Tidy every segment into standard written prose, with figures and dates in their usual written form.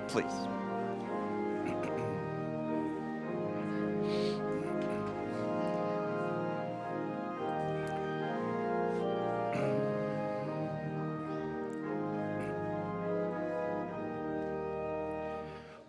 please.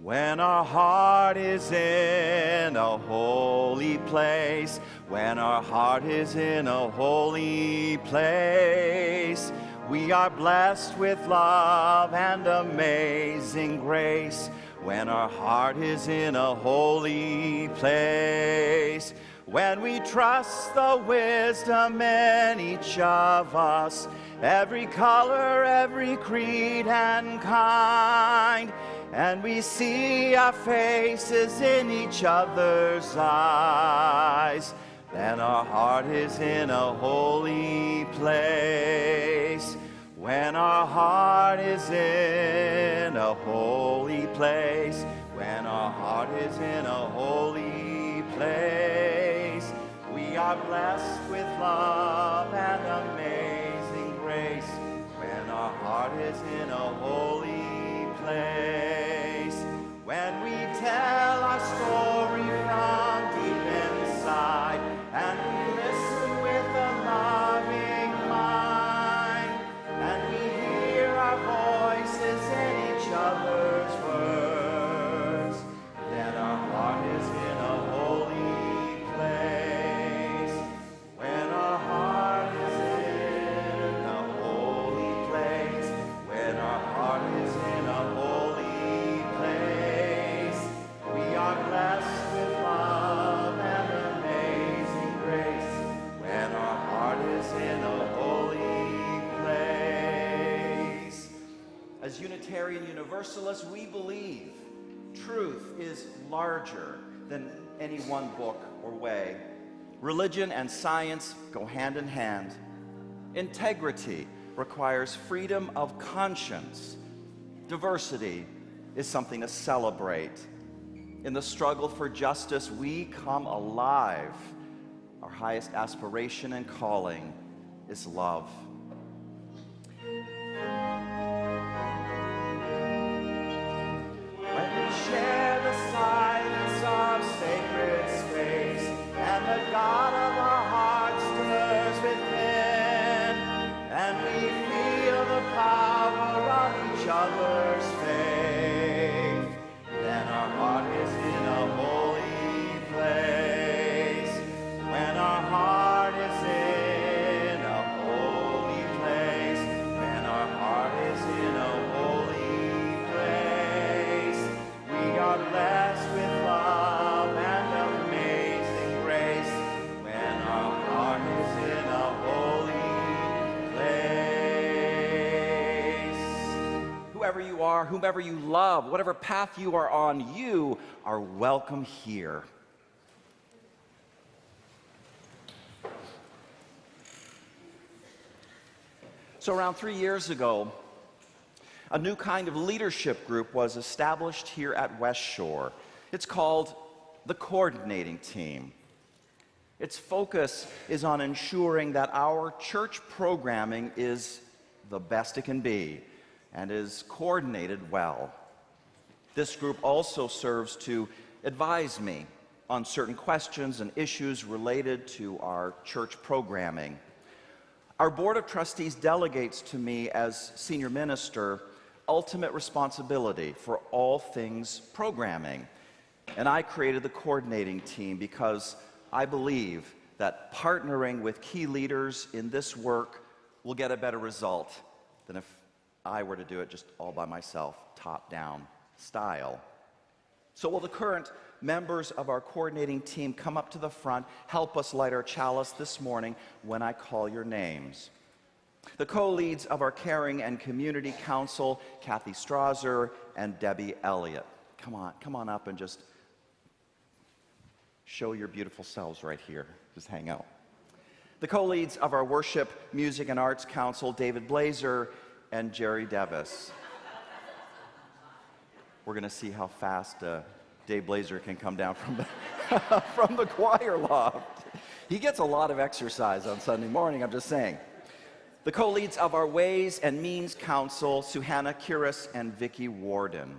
When our heart is in a holy place, when our heart is in a holy place, we are blessed with love and amazing grace. When our heart is in a holy place, when we trust the wisdom in each of us, every color, every creed and kind, and we see our faces in each other's eyes, then our heart is in a holy place. When our heart is in a holy place, when our heart is in a holy place, we are blessed with love and amazing grace. When our heart is in a holy place, when we tell our story from deep inside, and we listen with a loving mind, and we hear our voices in each other's words, then our heart is in a holy place. When our heart is in a holy place, when our heart is in a holy place, we are blessed with love and amazing grace. When our heart is in a holy place. As Unitarian Universalists, we believe truth is larger than any one book or way. Religion and science go hand in hand. Integrity requires freedom of conscience. Diversity is something to celebrate. In the struggle for justice, we come alive. Our highest aspiration and calling is love. When we share the silence of sacred space, and the God of our hearts stirs within, and we feel the power of each other's faith, then our heart is in a holy place. When our heart is in a holy place, when our heart is in a holy place, we are blessed with love and amazing grace. When our heart is in a holy place. Whoever you are, whomever you love, whatever path you are on, you are welcome here. So around 3 years ago, a new kind of leadership group was established here at West Shore. It's called the Coordinating Team. Its focus is on ensuring that our church programming is the best it can be and is coordinated well. This group also serves to advise me on certain questions and issues related to our church programming. Our Board of Trustees delegates to me as senior minister ultimate responsibility for all things programming. And I created the coordinating team because I believe that partnering with key leaders in this work will get a better result than if I were to do it just all by myself, top-down style. So will the current members of our coordinating team come up to the front, help us light our chalice this morning when I call your names. The co-leads of our Caring and Community Council, Kathy Strasser and Debbie Elliott. Come on up and just show your beautiful selves right here. Just hang out. The co-leads of our Worship, Music, and Arts Council, David Blazer and Jerry Devis. We're going to see how fast Dave Blazer can come down from the, from the choir loft. He gets a lot of exercise on Sunday morning, I'm just saying. The co-leads of our Ways and Means Council, Suhanna Kiris and Vicki Warden.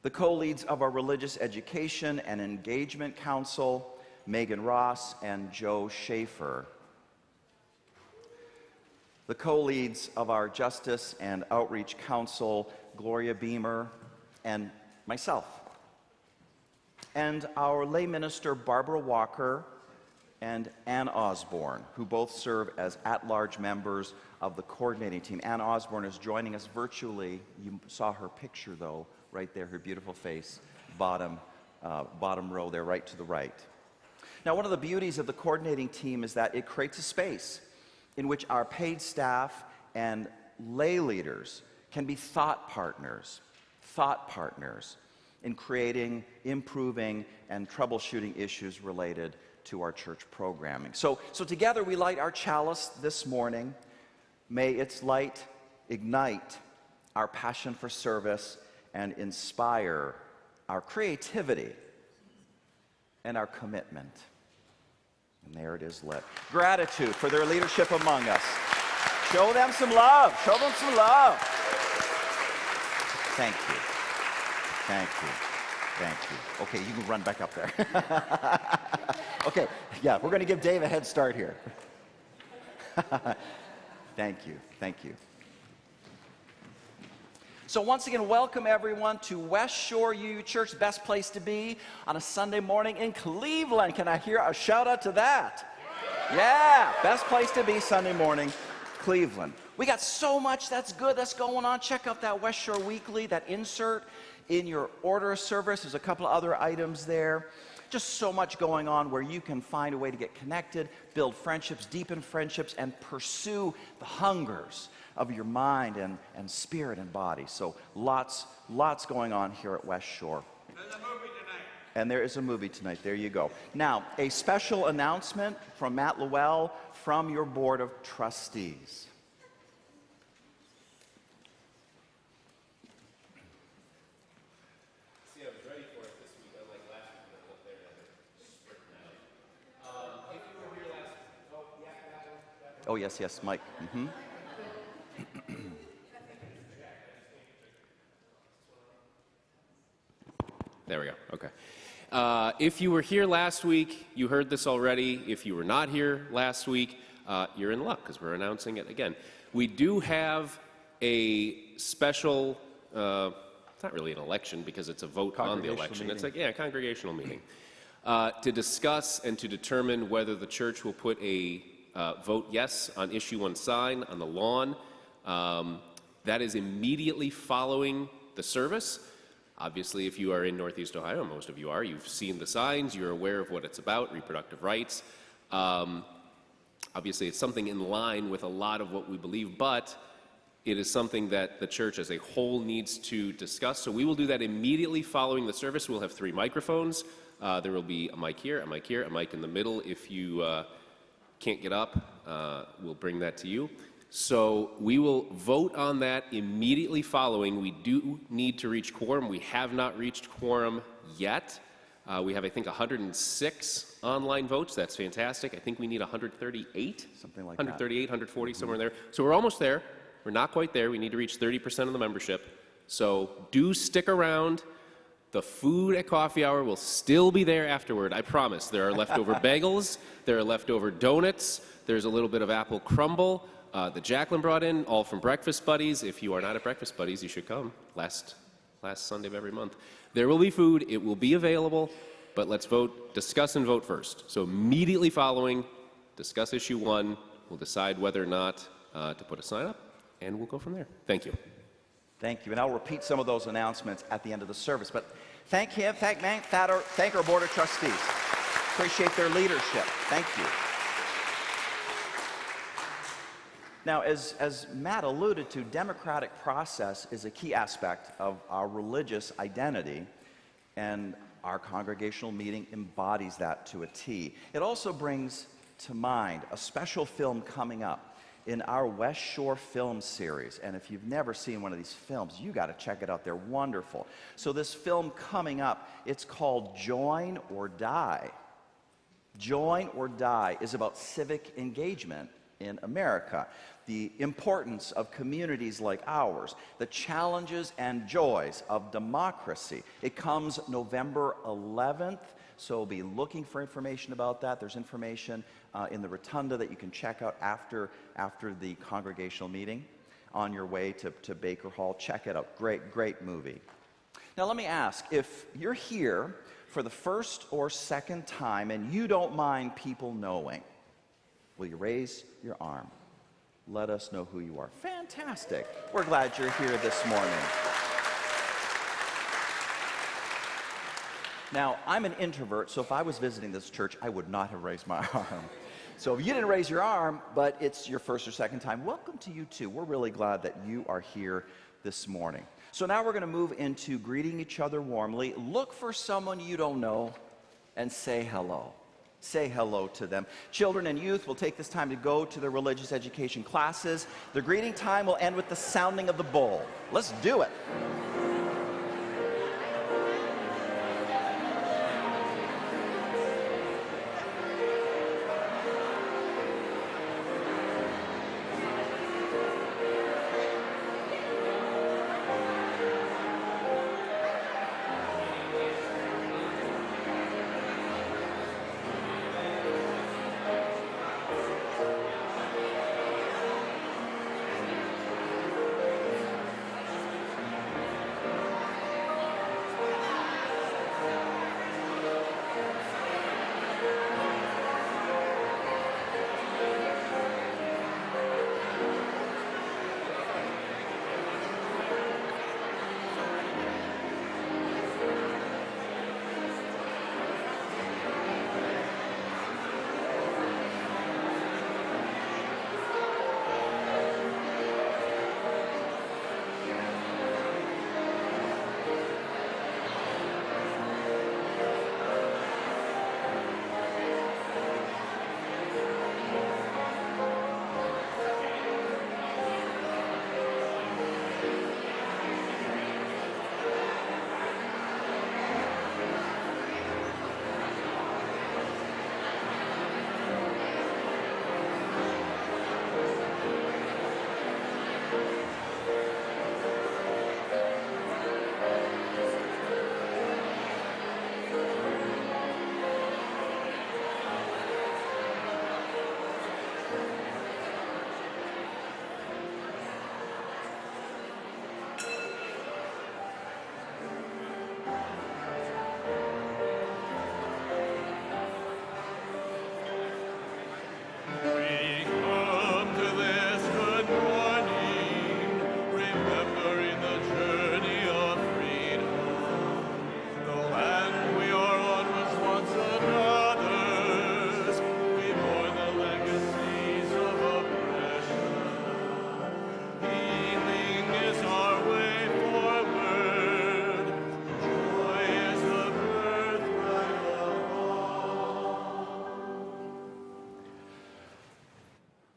The co-leads of our Religious Education and Engagement Council, Megan Ross and Joe Schaefer. The co-leads of our Justice and Outreach Council, Gloria Beamer and myself. And our lay minister, Barbara Walker and Ann Osborne, who both serve as at-large members of the coordinating team. Ann Osborne is joining us virtually. You saw her picture, though, right there, her beautiful face, bottom row there, right to the right. Now, one of the beauties of the coordinating team is that it creates a space in which our paid staff and lay leaders can be thought partners in creating, improving, and troubleshooting issues related to our church programming. So together we light our chalice this morning. May its light ignite our passion for service and inspire our creativity and our commitment. And there it is lit. Gratitude for their leadership among us. Show them some love. Show them some love. Thank you. Thank you. Thank you. Okay, you can run back up there. Okay, yeah, we're going to give Dave a head start here. Thank you. Thank you. So once again, welcome everyone to West Shore UU Church, best place to be on a Sunday morning in Cleveland. Can I hear a shout out to that? Yeah, best place to be Sunday morning, Cleveland. We got so much that's good that's going on. Check out that West Shore Weekly, that insert in your order of service. There's a couple of other items there. Just so much going on where you can find a way to get connected, build friendships, deepen friendships, and pursue the hungers of your mind and spirit and body. So lots going on here at West Shore. There's a movie tonight. And there is a movie tonight. There you go. Now, a special announcement from Matt Lowell from your Board of Trustees. See, I was ready for it this week, unlike last week when I went there and I sprinted out. If you were here last week, oh, yeah, that one. Oh, yes, Mike. Mm-hmm. There we go. Okay. If you were here last week, you heard this already. If you were not here last week, you're in luck because we're announcing it again. We do have a special, it's not really an election because it's a vote on the election. Meeting. It's a congregational meeting to discuss and to determine whether the church will put a vote yes on issue 1 sign on the lawn. That is immediately following the service. Obviously, if you are in Northeast Ohio, most of you are, you've seen the signs, you're aware of what it's about, reproductive rights. Obviously, it's something in line with a lot of what we believe, but it is something that the church as a whole needs to discuss. So we will do that immediately following the service. We'll have 3 microphones. There will be a mic here, a mic here, a mic in the middle. If you can't get up, we'll bring that to you. So we will vote on that immediately following. We do need to reach quorum. We have not reached quorum yet. We have, I think, 106 online votes. That's fantastic. I think we need 138. Something like 138, 140, somewhere in there. So we're almost there. We're not quite there. We need to reach 30% of the membership. So do stick around. The food at coffee hour will still be there afterward, I promise. There are leftover bagels. There are leftover donuts. There's a little bit of apple crumble. That Jacqueline brought in, all from Breakfast Buddies. If you are not at Breakfast Buddies, you should come last Sunday of every month. There will be food. It will be available, but let's vote, discuss and vote first. So immediately following, discuss issue 1. We'll decide whether or not to put a sign up, and we'll go from there. Thank you. Thank you. And I'll repeat some of those announcements at the end of the service. But thank him, thank our Board of Trustees. Appreciate their leadership. Thank you. Now, as Matt alluded to, democratic process is a key aspect of our religious identity, and our congregational meeting embodies that to a T. It also brings to mind a special film coming up in our West Shore film series. And if you've never seen one of these films, you got to check it out. They're wonderful. So this film coming up, it's called Join or Die. Join or Die is about civic engagement in America, the importance of communities like ours, the challenges and joys of democracy. It comes November 11th, so be looking for information about that. There's information in the rotunda that you can check out after the congregational meeting on your way to Baker Hall. Check it out. Great movie. Now let me ask, if you're here for the first or second time and you don't mind people knowing, will you raise your arm? Let us know who you are. Fantastic. We're glad you're here this morning. Now, I'm an introvert, so if I was visiting this church, I would not have raised my arm. So if you didn't raise your arm, but it's your first or second time, welcome to you too. We're really glad that you are here this morning. So now we're going to move into greeting each other warmly. Look for someone you don't know and say hello. Say hello to them. Children and youth will take this time to go to their religious education classes. The greeting time will end with the sounding of the bowl. Let's do it.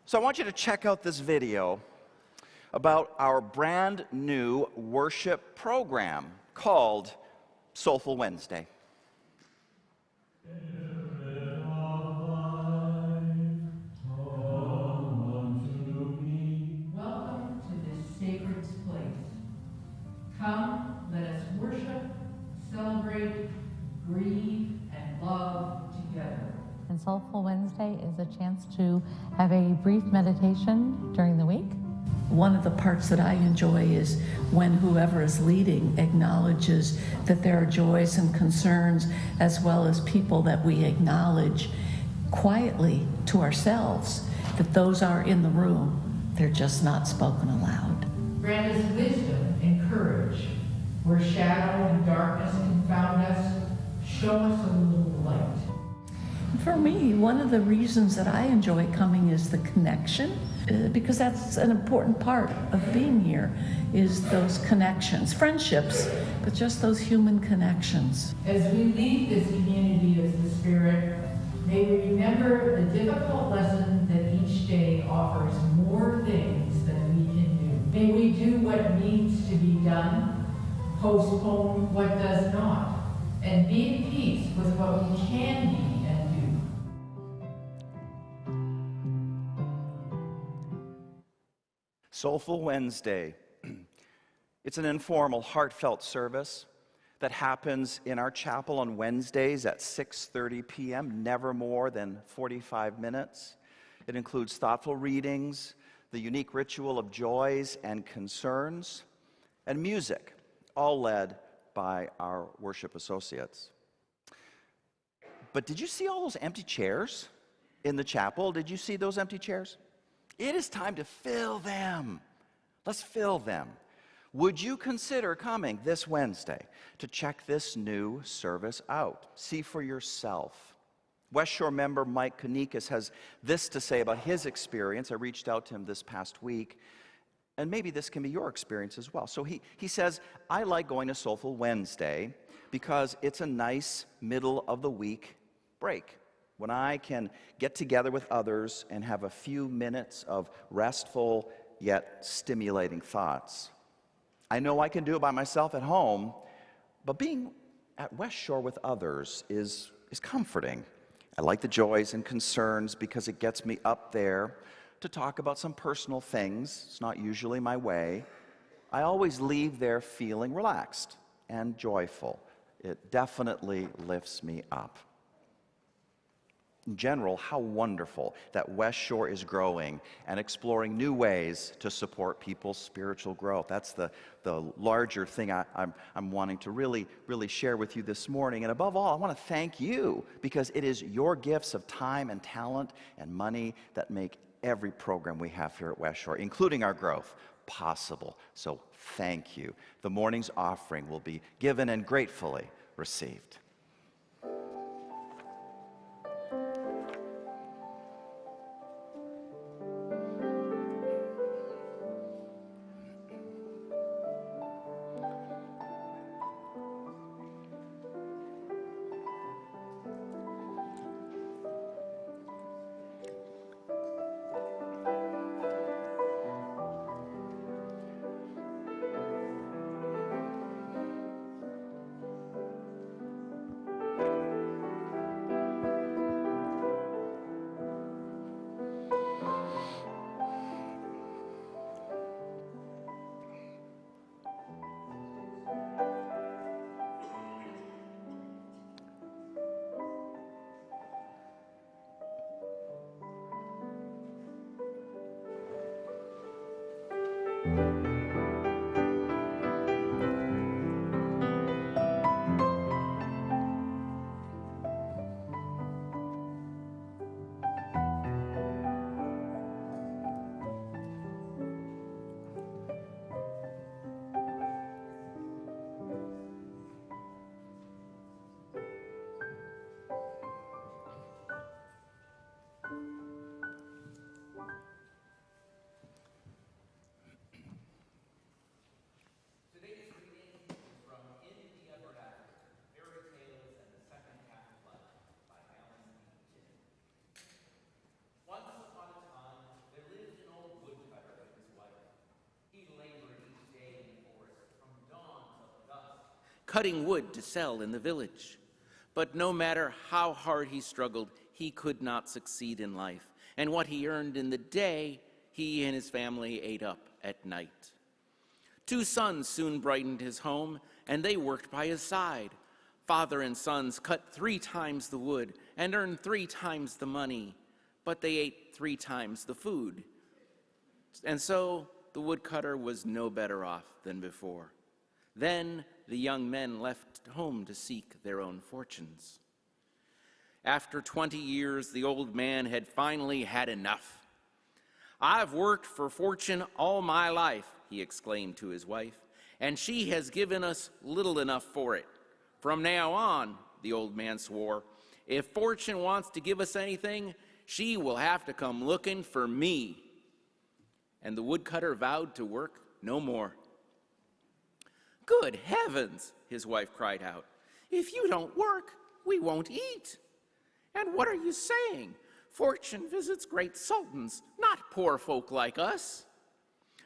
So I want you to check out this video about our brand new worship program called Soulful Wednesday. Welcome to this sacred place. Come, let us worship, celebrate, grieve, and love together. And Soulful Wednesday is a chance to have a brief meditation during the week. One of the parts that I enjoy is when whoever is leading acknowledges that there are joys and concerns, as well as people that we acknowledge quietly to ourselves, that those are in the room. They're just not spoken aloud. Grant us wisdom and courage. Where shadow and darkness confound us, show us a little light. For me, one of the reasons that I enjoy coming is the connection, because that's an important part of being here, is those connections, friendships, but just those human connections. As we lead this community as the Spirit, may we remember the difficult lesson that each day offers more things than we can do. May we do what needs to be done, postpone what does not, and be at peace with what we can be and do. Soulful Wednesday. It's an informal, heartfelt service that happens in our chapel on Wednesdays at 6:30 p.m., never more than 45 minutes. It includes thoughtful readings, the unique ritual of joys and concerns, and music, all led by our worship associates. But did you see all those empty chairs in the chapel? Did you see those empty chairs? It is time to fill them. Let's fill them. Would you consider coming this Wednesday to check this new service out? See for yourself. West Shore member Mike Kanikas has this to say about his experience. I reached out to him this past week, and maybe this can be your experience as well. So he says, I like going to Soulful Wednesday because it's a nice middle of the week break when I can get together with others and have a few minutes of restful yet stimulating thoughts. I know I can do it by myself at home, but being at West Shore with others is comforting. I like the joys and concerns because it gets me up there to talk about some personal things. It's not usually my way. I always leave there feeling relaxed and joyful. It definitely lifts me up. In general, how wonderful that West Shore is growing and exploring new ways to support people's spiritual growth. That's the larger thing I'm wanting to really share with you this morning. And above all, I want to thank you because it is your gifts of time and talent and money that make every program we have here at West Shore, including our growth, possible. So thank you. The morning's offering will be given and gratefully received. cutting wood to sell in the village. But no matter how hard he struggled, he could not succeed in life. And what he earned in the day, he and his family ate up at night. 2 sons soon brightened his home, and they worked by his side. Father and sons cut 3 times the wood and earned 3 times the money, but they ate 3 times the food. And so the woodcutter was no better off than before. Then the young men left home to seek their own fortunes. After 20 years, the old man had finally had enough. "I've worked for fortune all my life," he exclaimed to his wife, "and she has given us little enough for it. From now on," the old man swore, "if fortune wants to give us anything, she will have to come looking for me." And the woodcutter vowed to work no more. "Good heavens," his wife cried out, "if you don't work, we won't eat." "And what are you saying? Fortune visits great sultans, not poor folk like us."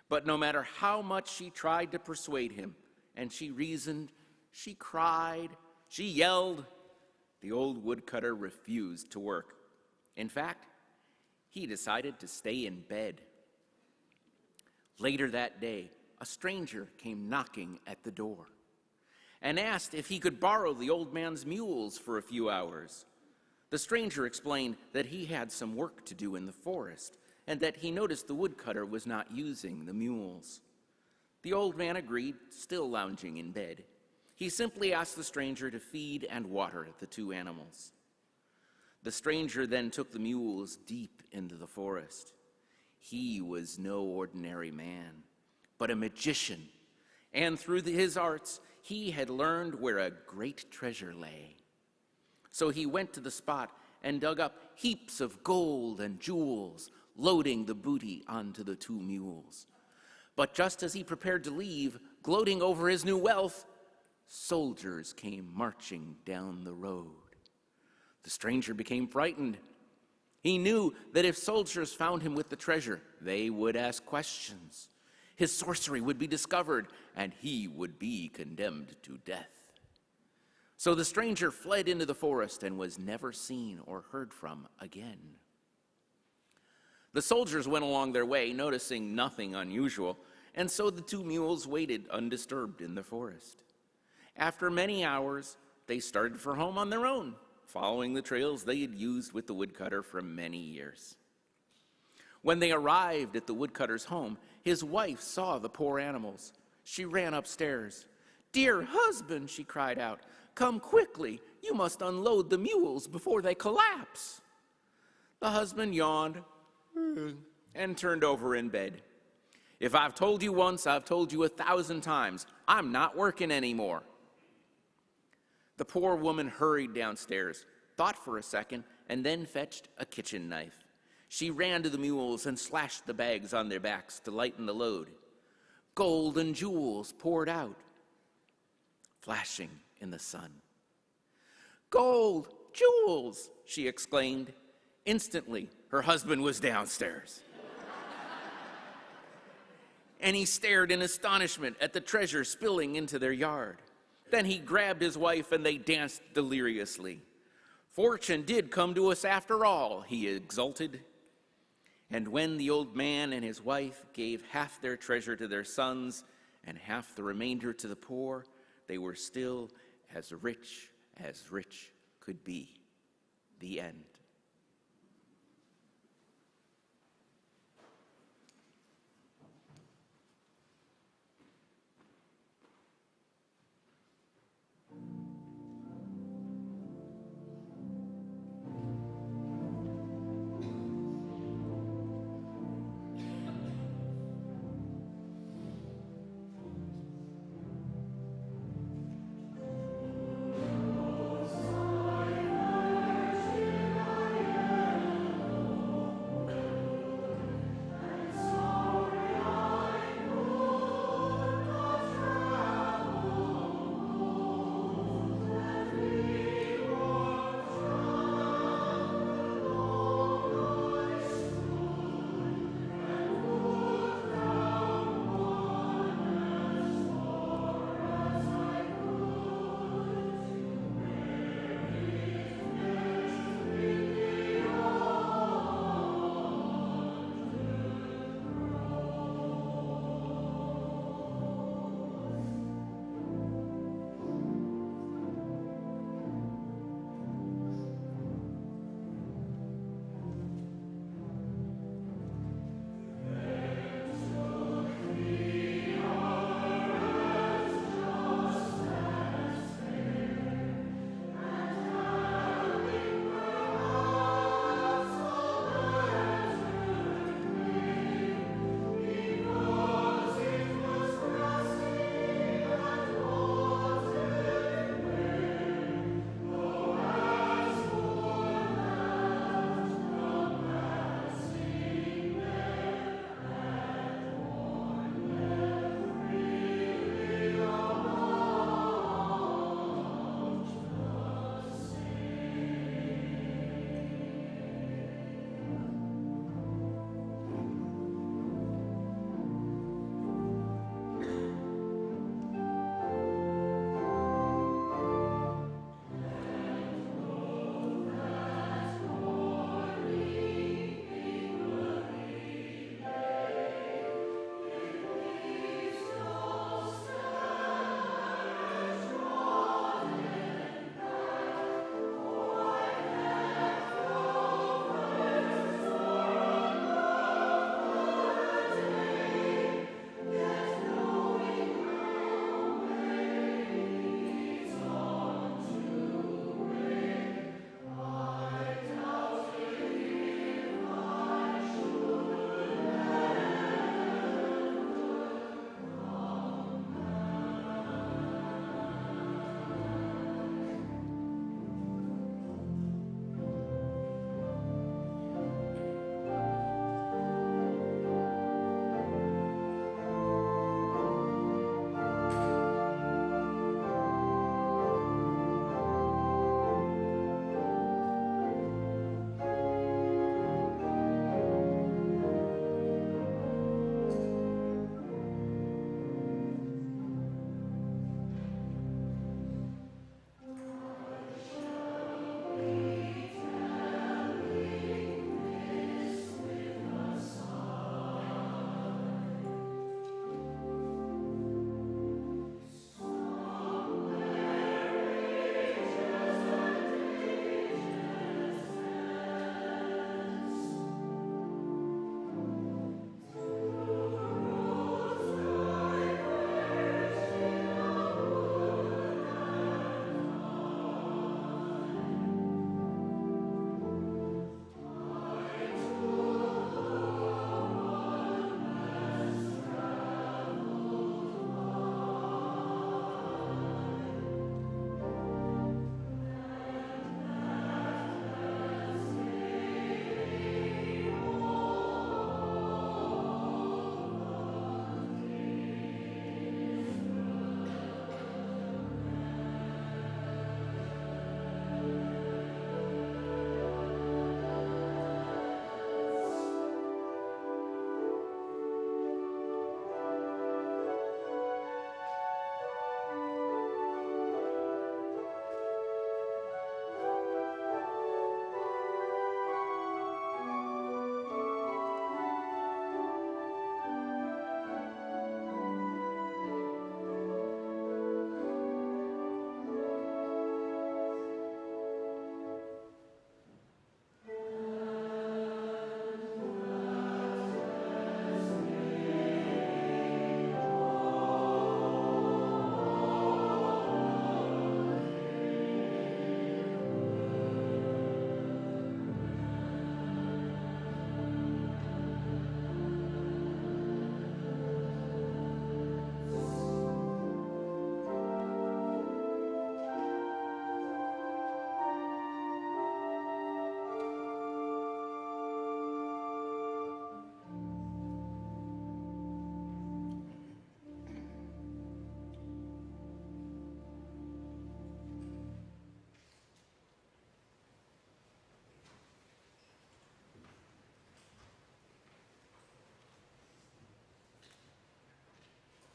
But no matter how much she tried to persuade him, and she reasoned, she cried, she yelled, the old woodcutter refused to work. In fact, he decided to stay in bed. Later that day, a stranger came knocking at the door and asked if he could borrow the old man's mules for a few hours. The stranger explained that he had some work to do in the forest and that he noticed the woodcutter was not using the mules. The old man agreed, still lounging in bed. He simply asked the stranger to feed and water the two animals. The stranger then took the mules deep into the forest. He was no ordinary man, but a magician, and through his arts, he had learned where a great treasure lay. So he went to the spot and dug up heaps of gold and jewels, loading the booty onto the two mules. But just as he prepared to leave, gloating over his new wealth, soldiers came marching down the road. The stranger became frightened. He knew that if soldiers found him with the treasure, they would ask questions. His sorcery would be discovered, and he would be condemned to death. So the stranger fled into the forest and was never seen or heard from again. The soldiers went along their way, noticing nothing unusual, and so the two mules waited undisturbed in the forest. After many hours, they started for home on their own, following the trails they had used with the woodcutter for many years. When they arrived at the woodcutter's home, his wife saw the poor animals. She ran upstairs. "Dear husband," she cried out, "come quickly. You must unload the mules before they collapse." The husband yawned and turned over in bed. "If I've told you once, I've told you 1,000 times. I'm not working anymore." The poor woman hurried downstairs, thought for a second, and then fetched a kitchen knife. She ran to the mules and slashed the bags on their backs to lighten the load. Gold and jewels poured out, flashing in the sun. "Gold, jewels!" she exclaimed. Instantly, her husband was downstairs. And he stared in astonishment at the treasure spilling into their yard. Then he grabbed his wife and they danced deliriously. "Fortune did come to us after all," he exulted. And when the old man and his wife gave half their treasure to their sons and half the remainder to the poor, they were still as rich could be. The end.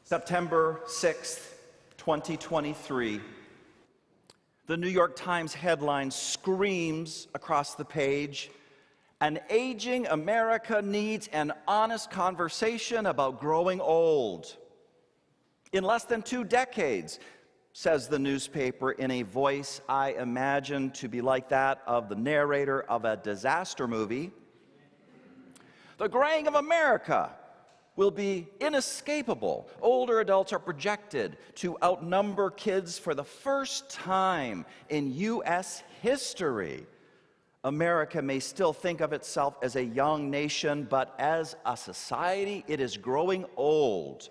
September 6th, 2023. The New York Times headline screams across the page, "An aging America needs an honest conversation about growing old." In less than 2 decades, says the newspaper in a voice I imagine to be like that of the narrator of a disaster movie, the graying of America will be inescapable. Older adults are projected to outnumber kids for the first time in U.S. history. America may still think of itself as a young nation, but as a society, it is growing old,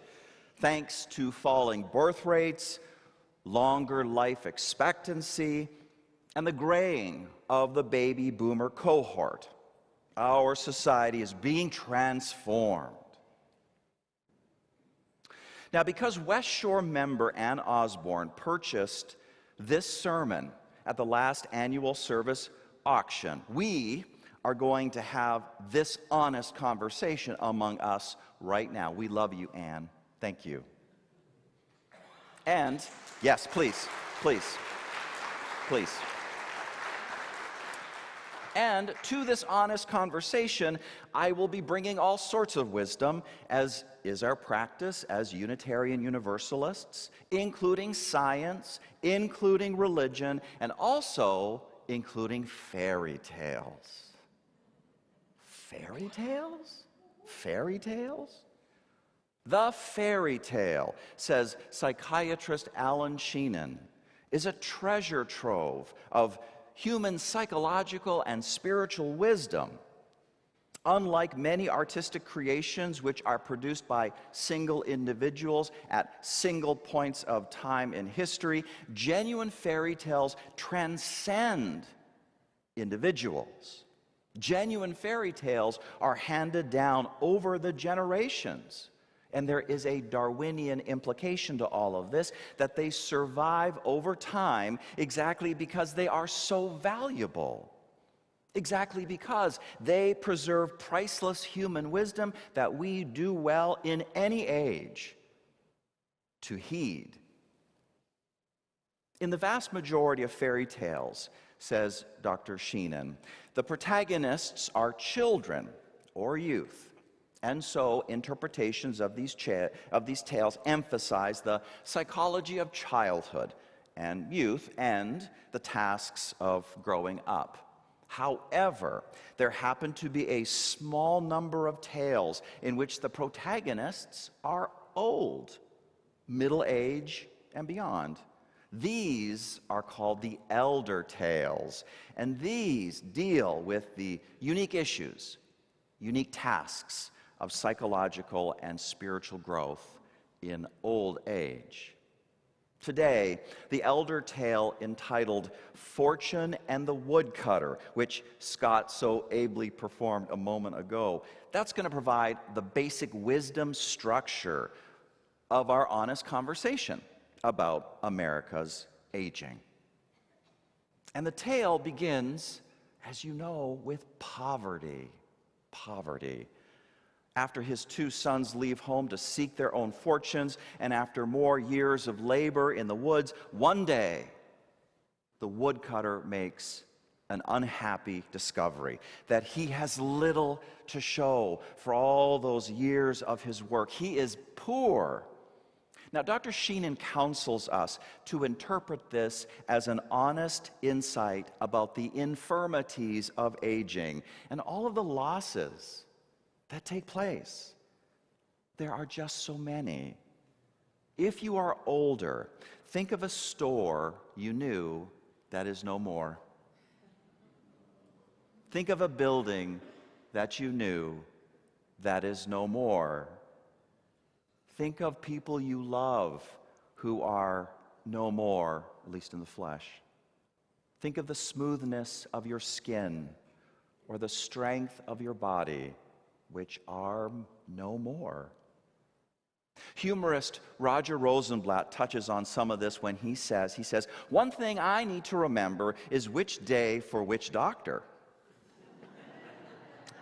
thanks to falling birth rates, longer life expectancy, and the graying of the baby boomer cohort. Our society is being transformed. Now, because West Shore member Ann Osborne purchased this sermon at the last annual service auction, we are going to have this honest conversation among us right now. We love you, Ann. Thank you. And, yes, please. And to this honest conversation, I will be bringing all sorts of wisdom, as is our practice as Unitarian Universalists, including science, including religion, and also including fairy tales. Fairy tales? Fairy tales? The fairy tale, says psychiatrist Alan Sheenan, is a treasure trove of human psychological and spiritual wisdom. Unlike many artistic creations which are produced by single individuals at single points of time in history, genuine fairy tales transcend individuals. Genuine fairy tales are handed down over the generations. And there is a Darwinian implication to all of this, that they survive over time exactly because they are so valuable. Exactly because they preserve priceless human wisdom that we do well in any age to heed. In the vast majority of fairy tales, says Dr. Sheenan, the protagonists are children or youth. And so interpretations of these tales emphasize the psychology of childhood and youth and the tasks of growing up. However, there happen to be a small number of tales in which the protagonists are old, middle age, and beyond. These are called the elder tales, and these deal with the unique issues, unique tasks of psychological and spiritual growth in old age. Today, the elder tale entitled Fortune and the Woodcutter, which Scott so ably performed a moment ago, that's going to provide the basic wisdom structure of our honest conversation about America's aging. And the tale begins, as you know, with poverty. Poverty. After his 2 sons leave home to seek their own fortunes, and after more years of labor in the woods, one day, the woodcutter makes an unhappy discovery that he has little to show for all those years of his work. He is poor. Now, Dr. Sheenan counsels us to interpret this as an honest insight about the infirmities of aging and all of the losses that take place. There are just so many. If you are older, think of a store you knew that is no more. Think of a building that you knew that is no more. Think of people you love who are no more, at least in the flesh. Think of the smoothness of your skin or the strength of your body, which are no more. Humorist Roger Rosenblatt touches on some of this when he says, "One thing I need to remember is which day for which doctor."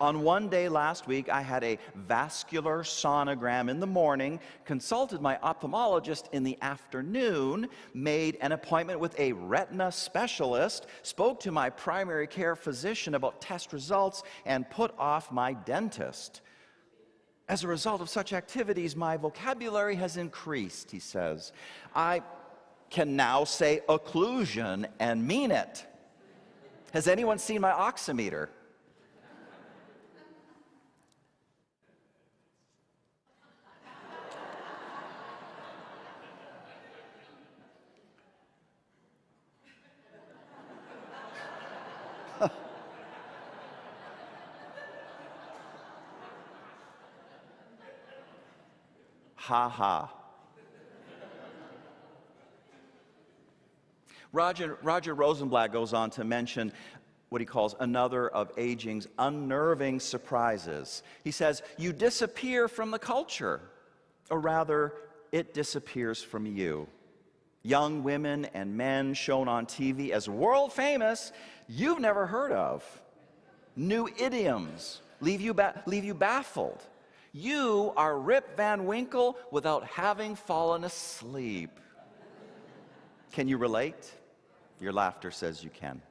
On one day last week, I had a vascular sonogram in the morning, consulted my ophthalmologist in the afternoon, made an appointment with a retina specialist, spoke to my primary care physician about test results, and put off my dentist. As a result of such activities, my vocabulary has increased, he says. I can now say occlusion and mean it. Has anyone seen my oximeter? Ha ha. Roger Rosenblatt goes on to mention what he calls another of aging's unnerving surprises. He says, you disappear from the culture, or rather, it disappears from you. Young women and men shown on TV as world famous you've never heard of. New idioms leave you baffled. You are Rip Van Winkle without having fallen asleep. Can you relate? Your laughter says you can.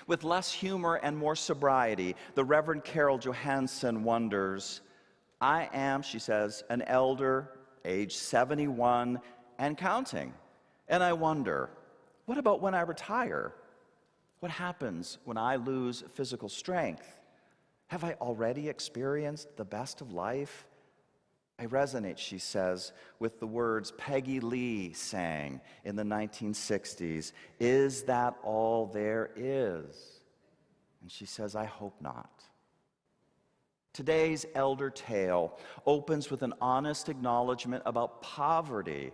With less humor and more sobriety, the Reverend Carol Johansson wonders, I am, she says, an elder, age 71 and counting. And I wonder, what about when I retire? What happens when I lose physical strength? Have I already experienced the best of life? I resonate, she says, with the words Peggy Lee sang in the 1960s, is that all there is? And she says, I hope not. Today's elder tale opens with an honest acknowledgement about poverty.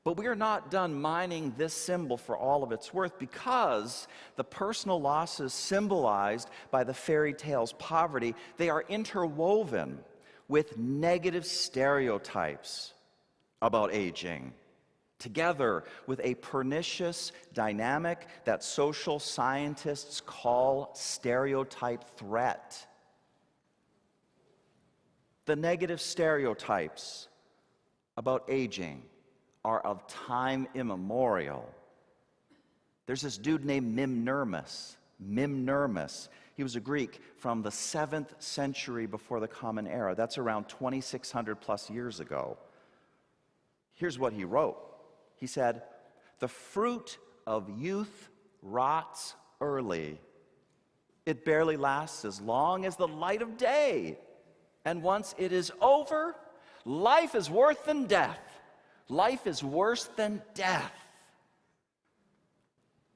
But we are not done mining this symbol for all of its worth, because the personal losses symbolized by the fairy tale's poverty, they are interwoven with negative stereotypes about aging, together with a pernicious dynamic that social scientists call stereotype threat. The negative stereotypes about aging are of time immemorial. There's this dude named Mimnermus. He was a Greek from the 7th century before the Common Era. That's around 2,600 plus years ago. Here's what he wrote. He said, the fruit of youth rots early. It barely lasts as long as the light of day. And once it is over, life is worse than death. Life is worse than death.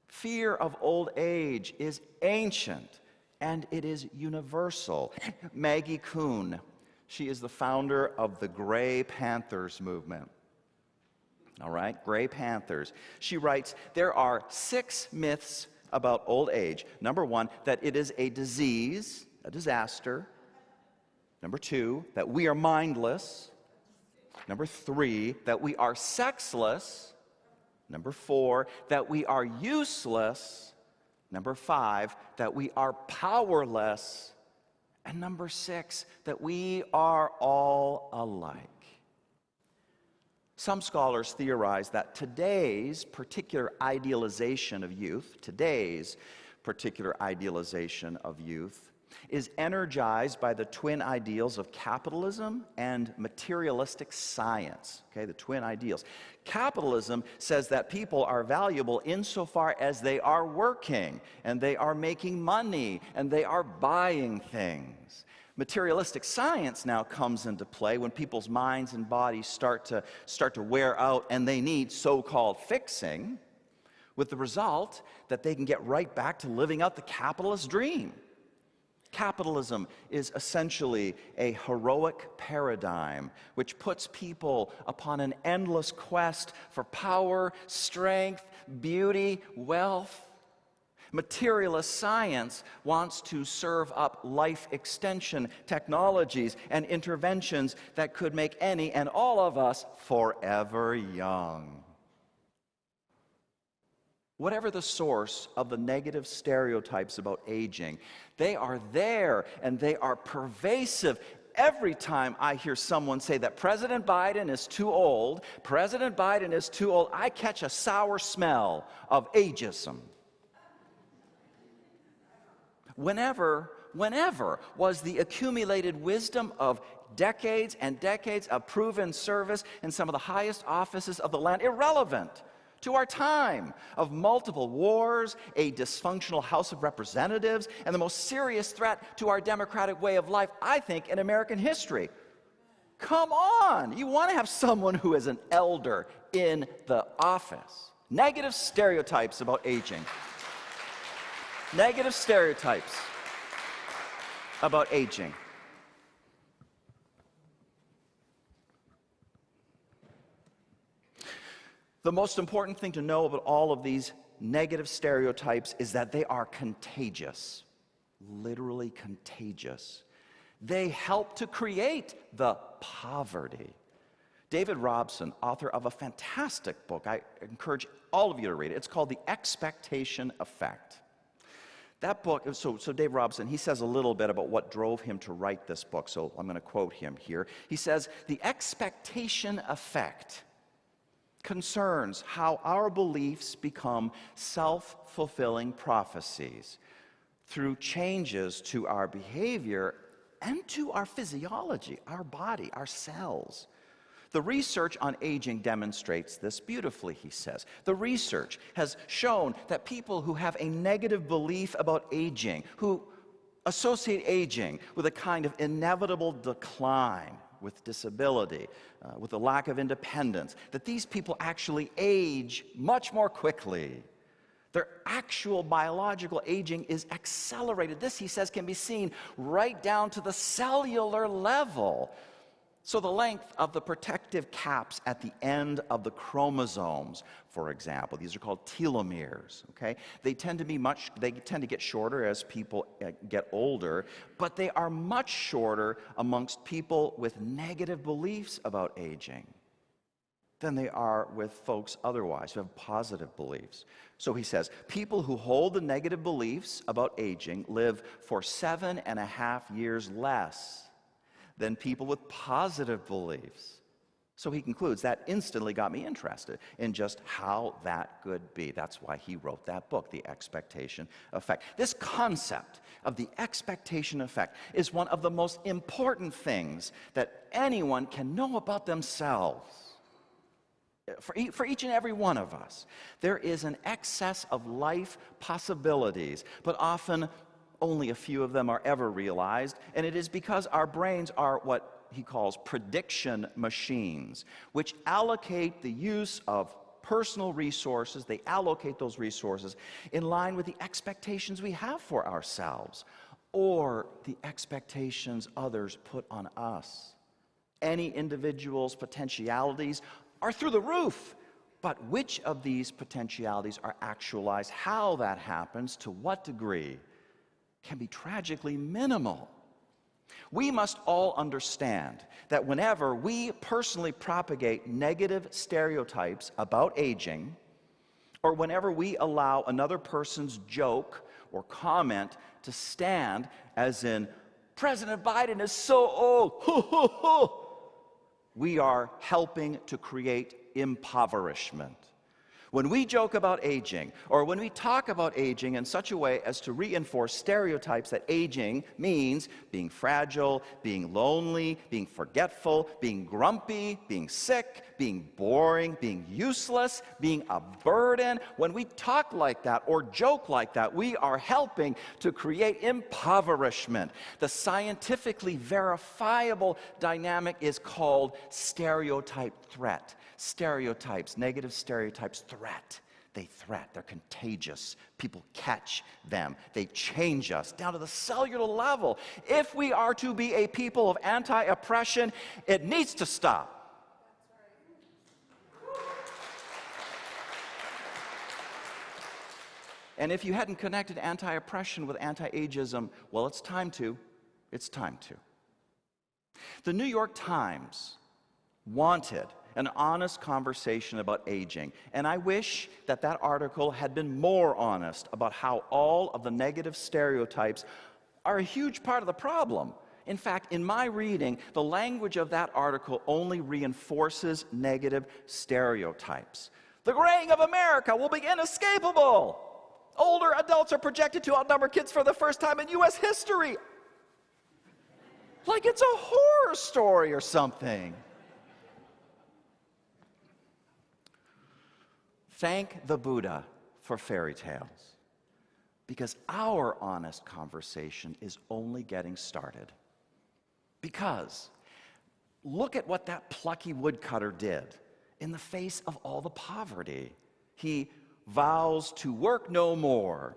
Fear of old age is ancient, and it is universal. Maggie Kuhn, she is the founder of the Gray Panthers movement. All right, Gray Panthers. She writes, there are 6 myths about old age. Number 1, that it is a disease, a disaster. Number 2, that we are mindless. Number 3, that we are sexless. Number 4, that we are useless. Number 5, that we are powerless. And number 6, that we are all alike. Some scholars theorize that today's particular idealization of youth, is energized by the twin ideals of capitalism and materialistic science. Okay, the twin ideals. Capitalism says that people are valuable insofar as they are working, and they are making money, and they are buying things. Materialistic science now comes into play when people's minds and bodies start to wear out, and they need so-called fixing, with the result that they can get right back to living out the capitalist dream. Capitalism is essentially a heroic paradigm which puts people upon an endless quest for power, strength, beauty, wealth. Materialist science wants to serve up life extension technologies and interventions that could make any and all of us forever young. Whatever the source of the negative stereotypes about aging, they are there and they are pervasive. Every time I hear someone say that President Biden is too old, President Biden is too old, I catch a sour smell of ageism. Whenever was the accumulated wisdom of decades and decades of proven service in some of the highest offices of the land irrelevant to our time of multiple wars, a dysfunctional House of Representatives, and the most serious threat to our democratic way of life, I think, in American history? Come on! You want to have someone who is an elder in the office. Negative stereotypes about aging. Negative stereotypes about aging. The most important thing to know about all of these negative stereotypes is that they are contagious, literally contagious. They help to create the poverty. David Robson, author of a fantastic book, I encourage all of you to read it. It's called The Expectation Effect. That book, so Dave Robson, he says a little bit about what drove him to write this book, so I'm going to quote him here. He says, "The expectation effect concerns how our beliefs become self-fulfilling prophecies through changes to our behavior and to our physiology, our body, our cells. The research on aging demonstrates this beautifully," he says. The research has shown that people who have a negative belief about aging, who associate aging with a kind of inevitable decline, with disability, with a lack of independence, that these people actually age much more quickly. Their actual biological aging is accelerated. This, he says, can be seen right down to the cellular level. So the length of the protective caps at the end of the chromosomes, for example, these are called telomeres, okay? They tend to get shorter as people get older, but they are much shorter amongst people with negative beliefs about aging than they are with folks otherwise who have positive beliefs. So he says, people who hold the negative beliefs about aging live for 7.5 years less than people with positive beliefs. So he concludes, that instantly got me interested in just how that could be. That's why he wrote that book, The Expectation Effect. This concept of the expectation effect is one of the most important things that anyone can know about themselves. For each and every one of us, there is an excess of life possibilities, but often only a few of them are ever realized, and it is because our brains are what he calls prediction machines, which allocate the use of personal resources. They allocate those resources in line with the expectations we have for ourselves or the expectations others put on us. Any individual's potentialities are through the roof, but which of these potentialities are actualized, how that happens, to what degree, can be tragically minimal. We must all understand that whenever we personally propagate negative stereotypes about aging, or whenever we allow another person's joke or comment to stand, as in, President Biden is so old, ho, ho, ho, we are helping to create impoverishment. When we joke about aging, or when we talk about aging in such a way as to reinforce stereotypes that aging means being fragile, being lonely, being forgetful, being grumpy, being sick, being boring, being useless, being a burden, when we talk like that or joke like that, we are helping to create impoverishment. The scientifically verifiable dynamic is called stereotype threat. Stereotypes, negative stereotypes, threat. They threat. They're contagious. People catch them. They change us down to the cellular level. If we are to be a people of anti-oppression, it needs to stop. And if you hadn't connected anti-oppression with anti-ageism, well, it's time to. It's time to. The New York Times wanted an honest conversation about aging. And I wish that that article had been more honest about how all of the negative stereotypes are a huge part of the problem. In fact, in my reading, the language of that article only reinforces negative stereotypes. The graying of America will be inescapable. Older adults are projected to outnumber kids for the first time in U.S. history. Like it's a horror story or something. Thank the Buddha for fairy tales, because our honest conversation is only getting started. Because look at what that plucky woodcutter did in the face of all the poverty. He vows to work no more.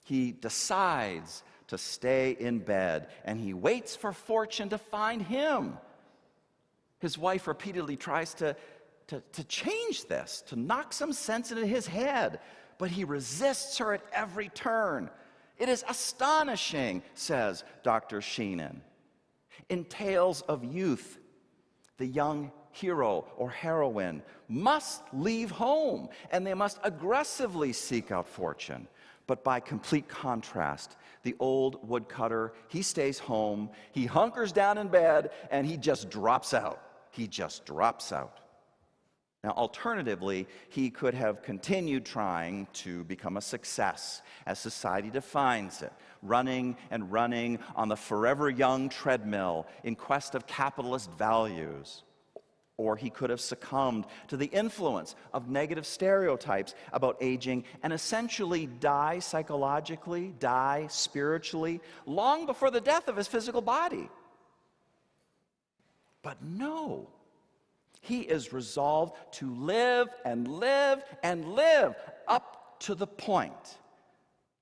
He decides to stay in bed, and he waits for fortune to find him. His wife repeatedly tries to change this, to knock some sense into his head, but he resists her at every turn. It is astonishing, says Dr. Sheenan. In tales of youth, the young hero or heroine must leave home, and they must aggressively seek out fortune. But by complete contrast, the old woodcutter, he stays home, he hunkers down in bed, and he just drops out. He just drops out. Now, alternatively, he could have continued trying to become a success as society defines it, running and running on the forever young treadmill in quest of capitalist values. Or he could have succumbed to the influence of negative stereotypes about aging and essentially die psychologically, die spiritually, long before the death of his physical body. But no. He is resolved to live and live and live up to the point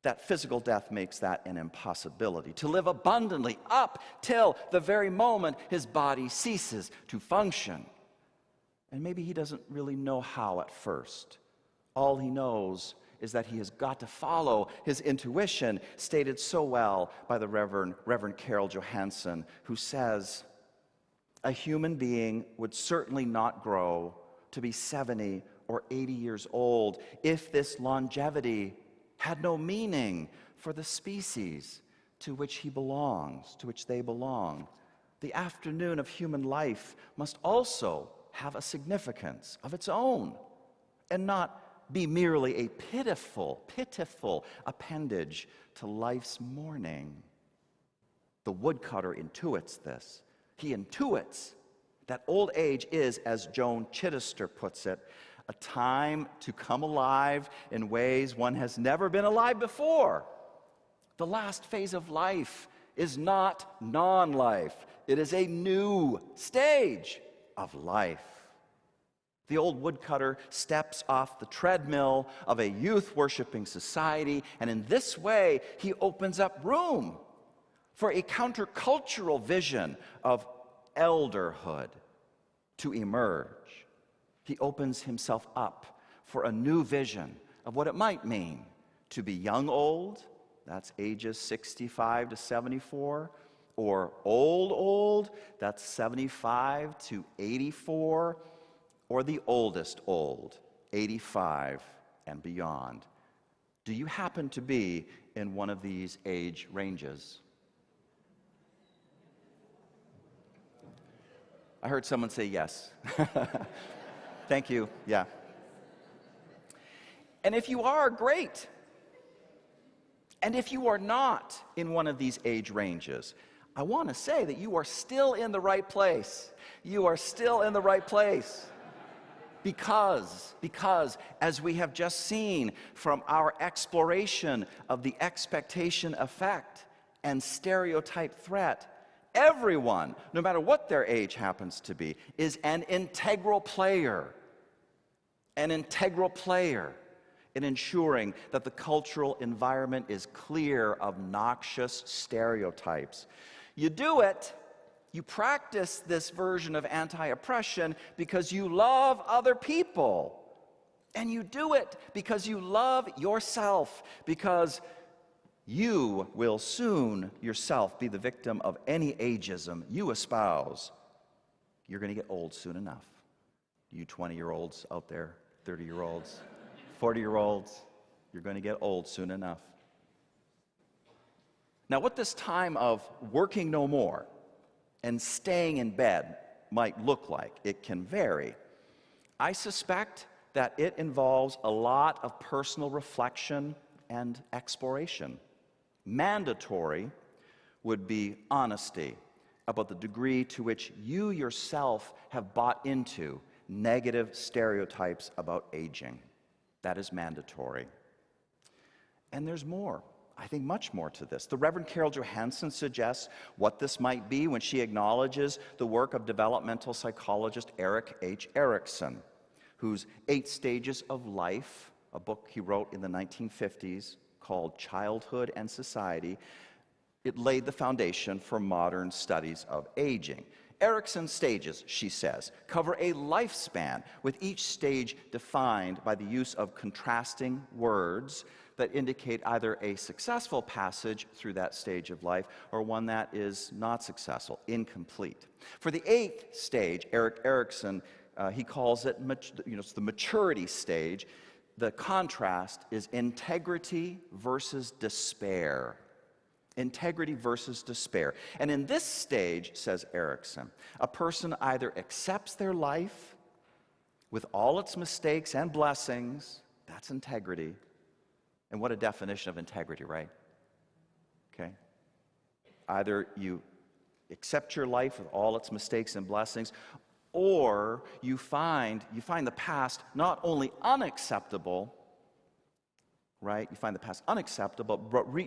that physical death makes that an impossibility. To live abundantly up till the very moment his body ceases to function. And maybe he doesn't really know how at first. All he knows is that he has got to follow his intuition, stated so well by the Reverend Carol Johansson, who says, a human being would certainly not grow to be 70 or 80 years old if this longevity had no meaning for the species to which he belongs, to which they belong. The afternoon of human life must also have a significance of its own and not be merely a pitiful appendage to life's morning. The woodcutter intuits this. He intuits that old age is, as Joan Chittister puts it, a time to come alive in ways one has never been alive before. The last phase of life is not non-life. It is a new stage of life. The old woodcutter steps off the treadmill of a youth-worshiping society, and in this way, he opens up room for a countercultural vision of elderhood to emerge. He opens himself up for a new vision of what it might mean to be young old, that's ages 65 to 74, or old, that's 75 to 84, or the oldest old, 85 and beyond. Do you happen to be in one of these age ranges? I heard someone say yes. Thank you, yeah. And if you are, great. And if you are not in one of these age ranges, I want to say that you are still in the right place. You are still in the right place. Because, as we have just seen from our exploration of the expectation effect and stereotype threat, everyone, no matter what their age happens to be, is an integral player in ensuring that the cultural environment is clear of noxious stereotypes. You do it, you practice this version of anti-oppression because you love other people. And you do it because you love yourself, because you will soon yourself be the victim of any ageism you espouse. You're going to get old soon enough. You 20-year-olds out there, 30-year-olds, 40-year-olds, you're going to get old soon enough. Now, what this time of working no more and staying in bed might look like, it can vary. I suspect that it involves a lot of personal reflection and exploration. Mandatory would be honesty about the degree to which you yourself have bought into negative stereotypes about aging. That is mandatory. And there's more. I think much more to this. The Reverend Carol Johansson suggests what this might be when she acknowledges the work of developmental psychologist Erik H. Erikson, whose 8 Stages of Life, a book he wrote in the 1950s called Childhood and Society, it laid the foundation for modern studies of aging. Erikson's stages, she says, cover a lifespan, with each stage defined by the use of contrasting words that indicate either a successful passage through that stage of life or one that is not successful, incomplete. For the 8th stage, Erik Erikson, he calls it, it's the maturity stage. The contrast is integrity versus despair. Integrity versus despair. And in this stage, says Erikson, a person either accepts their life with all its mistakes and blessings, that's integrity. And what a definition of integrity, right? Okay? Either you accept your life with all its mistakes and blessings, or you find the past not only unacceptable, right? You find the past unacceptable,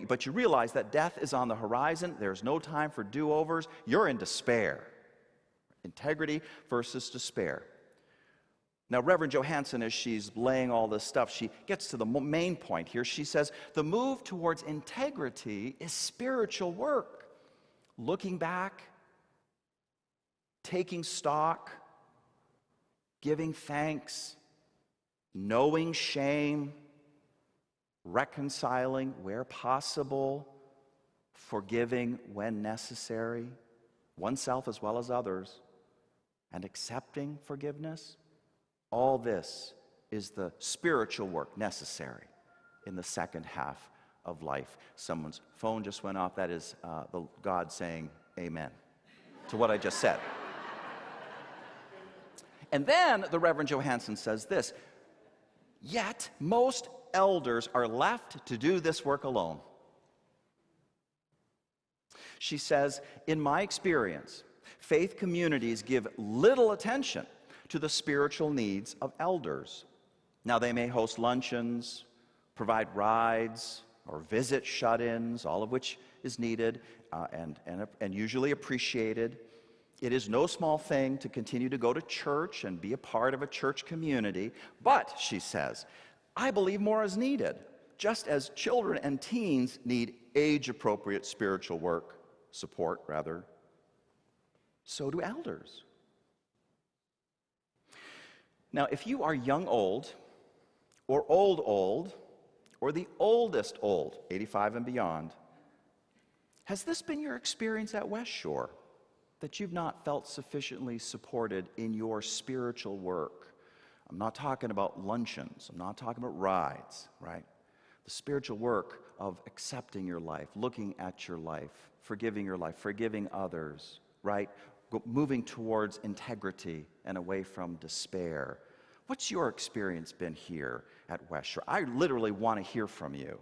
but you realize that death is on the horizon. There's no time for do-overs. You're in despair. Integrity versus despair. Now, Reverend Johansson, as she's laying all this stuff, she gets to the main point here. She says, the move towards integrity is spiritual work. Looking back, taking stock, giving thanks, knowing shame, reconciling where possible, forgiving when necessary, oneself as well as others, and accepting forgiveness. All this is the spiritual work necessary in the second half of life. Someone's phone just went off. That is the God saying amen to what I just said. And then the Reverend Johansson says this, yet most elders are left to do this work alone. She says, in my experience, faith communities give little attention to the spiritual needs of elders. Now, they may host luncheons, provide rides, or visit shut-ins, all of which is needed and usually appreciated. It is no small thing to continue to go to church and be a part of a church community, but, she says, I believe more is needed, just as children and teens need age-appropriate spiritual work, support, rather, so do elders. Now, if you are young old, or old, or the oldest old, 85 and beyond, has this been your experience at West Shore, that you've not felt sufficiently supported in your spiritual work? I'm not talking about luncheons. I'm not talking about rides, right? The spiritual work of accepting your life, looking at your life, forgiving others, right? Moving towards integrity and away from despair. What's your experience been here at West Shore? I literally want to hear from you.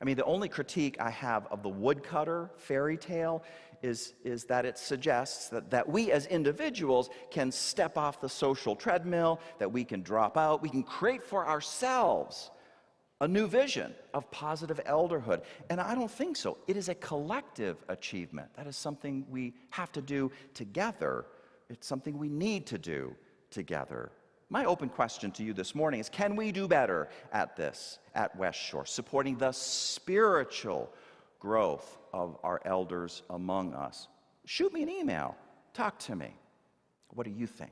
I mean, the only critique I have of the woodcutter fairy tale is that it suggests that we as individuals can step off the social treadmill, that we can drop out, we can create for ourselves a new vision of positive elderhood. And I don't think so. It is a collective achievement. That is something we have to do together. It's something we need to do together. My open question to you this morning is, can we do better at this at West Shore, supporting the spiritual growth of our elders among us? Shoot me an email. Talk to me. What do you think?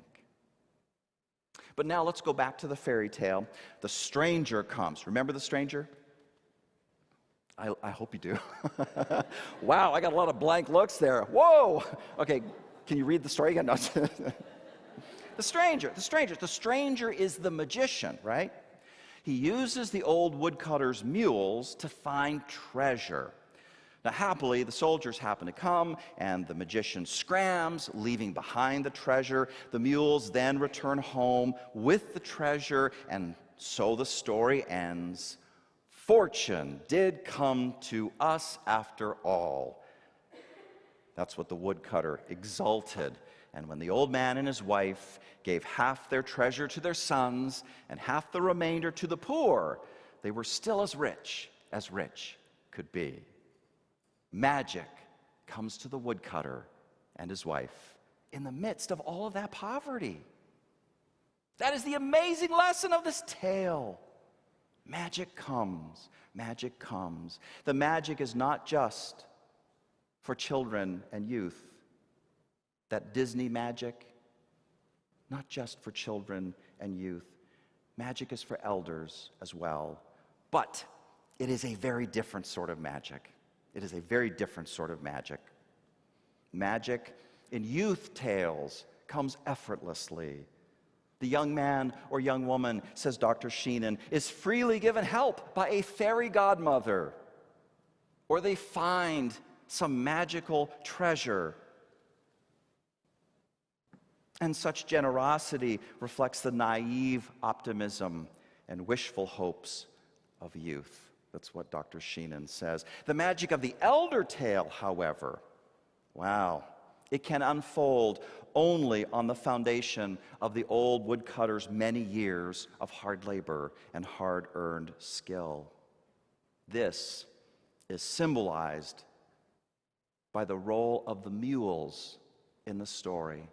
But now let's go back to the fairy tale. The stranger comes. Remember the stranger? I hope you do. Wow, I got a lot of blank looks there. Whoa! Okay, can you read the story again? No. The stranger is the magician, right? He uses the old woodcutter's mules to find treasure. Now, happily, the soldiers happen to come, and the magician scrams, leaving behind the treasure. The mules then return home with the treasure, and so the story ends. Fortune did come to us after all. That's what the woodcutter exulted. And when the old man and his wife gave half their treasure to their sons and half the remainder to the poor, they were still as rich could be. Magic comes to the woodcutter and his wife in the midst of all of that poverty. That is the amazing lesson of this tale. Magic comes. Magic comes. The magic is not just for children and youth. That Disney magic, not just for children and youth. Magic is for elders as well. But it is a very different sort of magic. It is a very different sort of magic. Magic in youth tales comes effortlessly. The young man or young woman, says Dr. Sheenan, is freely given help by a fairy godmother, or they find some magical treasure. And such generosity reflects the naive optimism and wishful hopes of youth. That's what Dr. Sheenan says. The magic of the elder tale, however, wow, it can unfold only on the foundation of the old woodcutter's many years of hard labor and hard-earned skill. This is symbolized by the role of the mules in the story.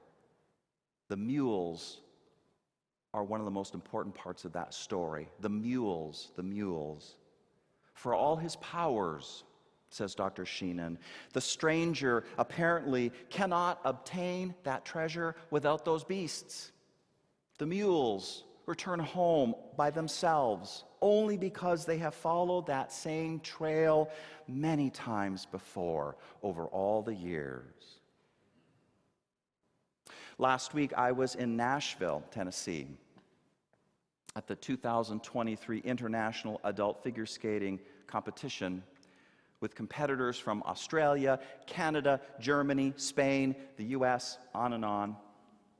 The mules are one of the most important parts of that story. The mules. For all his powers, says Dr. Sheenan, the stranger apparently cannot obtain that treasure without those beasts. The mules return home by themselves only because they have followed that same trail many times before over all the years. Last week, I was in Nashville, Tennessee, at the 2023 International Adult Figure Skating Competition with competitors from Australia, Canada, Germany, Spain, the US, on and on.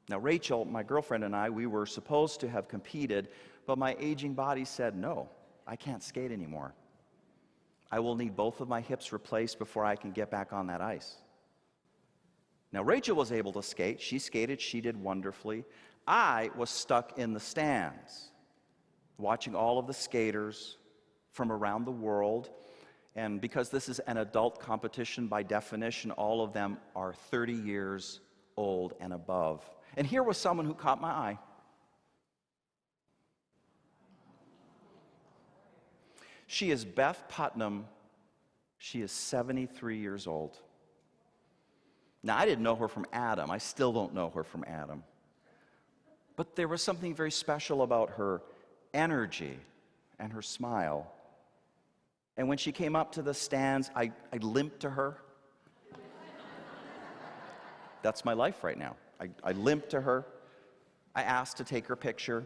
Now, Rachel, my girlfriend, and I, we were supposed to have competed, but my aging body said, no, I can't skate anymore. I will need both of my hips replaced before I can get back on that ice. Now, Rachel was able to skate. She skated. She did wonderfully. I was stuck in the stands, watching all of the skaters from around the world. And because this is an adult competition, by definition, all of them are 30 years old and above. And here was someone who caught my eye. She is Beth Putnam. She is 73 years old. Now, I didn't know her from Adam. I still don't know her from Adam. But there was something very special about her energy and her smile. And when she came up to the stands, I limped to her. That's my life right now. I limped to her. I asked to take her picture.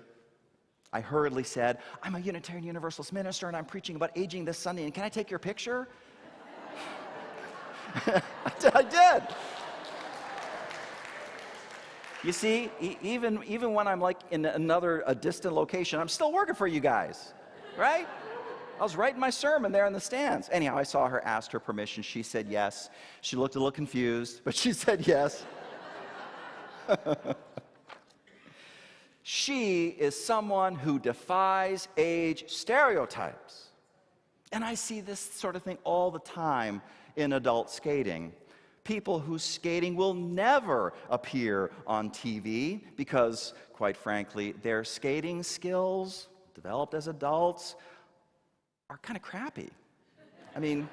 I hurriedly said, I'm a Unitarian Universalist minister and I'm preaching about aging this Sunday, and can I take your picture? I did. You see, even when I'm like in a distant location, I'm still working for you guys, right? I was writing my sermon there in the stands. Anyhow, I saw her, asked her permission. She said yes. She looked a little confused, but she said yes. She is someone who defies age stereotypes. And I see this sort of thing all the time in adult skating. People whose skating will never appear on TV because, quite frankly, their skating skills, developed as adults, are kind of crappy. I mean,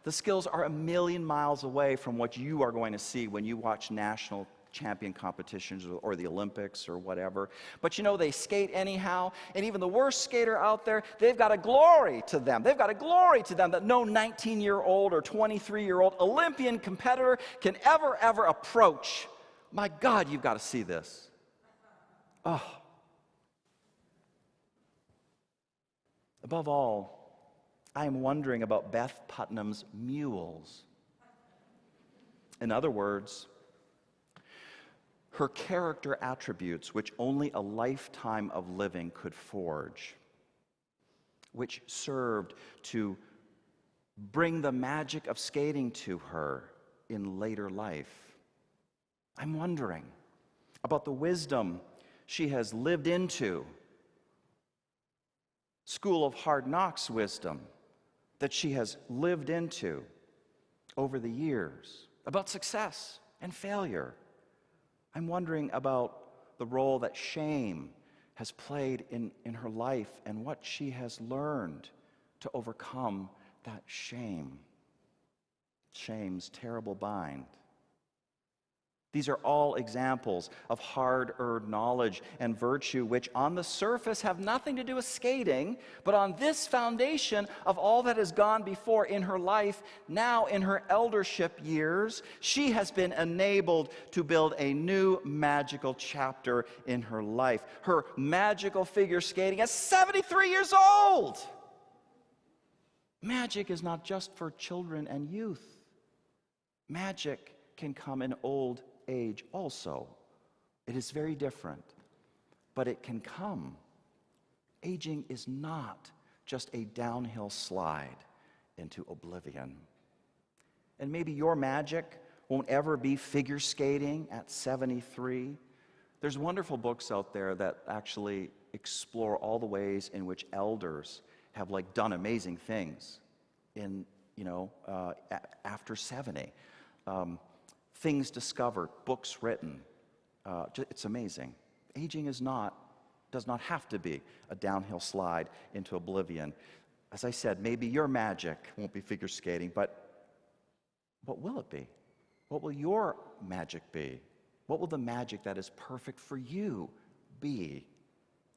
the skills are a million miles away from what you are going to see when you watch national champion competitions or the Olympics or whatever. But you know, they skate anyhow, and even the worst skater out there, they've got a glory to them. They've got a glory to them that no 19-year-old or 23-year-old Olympian competitor can ever approach. My God, you've got to see this. Oh. Above all, I am wondering about Beth Putnam's mules. In other words, her character attributes which only a lifetime of living could forge, which served to bring the magic of skating to her in later life. I'm wondering about the wisdom she has lived into, school of hard knocks wisdom that she has lived into over the years, about success and failure. I'm wondering about the role that shame has played in her life and what she has learned to overcome that shame. Shame's terrible bind. These are all examples of hard-earned knowledge and virtue which on the surface have nothing to do with skating, but on this foundation of all that has gone before in her life, now in her eldership years, she has been enabled to build a new magical chapter in her life. Her magical figure skating at 73 years old! Magic is not just for children and youth. Magic can come in old age also. It is very different, but it can come. Aging is not just a downhill slide into oblivion. And maybe your magic won't ever be figure skating at 73. There's wonderful books out there that actually explore all the ways in which elders have done amazing things in after 70. Things discovered, books written. It's amazing. Aging does not have to be a downhill slide into oblivion. As I said, maybe your magic won't be figure skating, but what will it be? What will your magic be? What will the magic that is perfect for you be?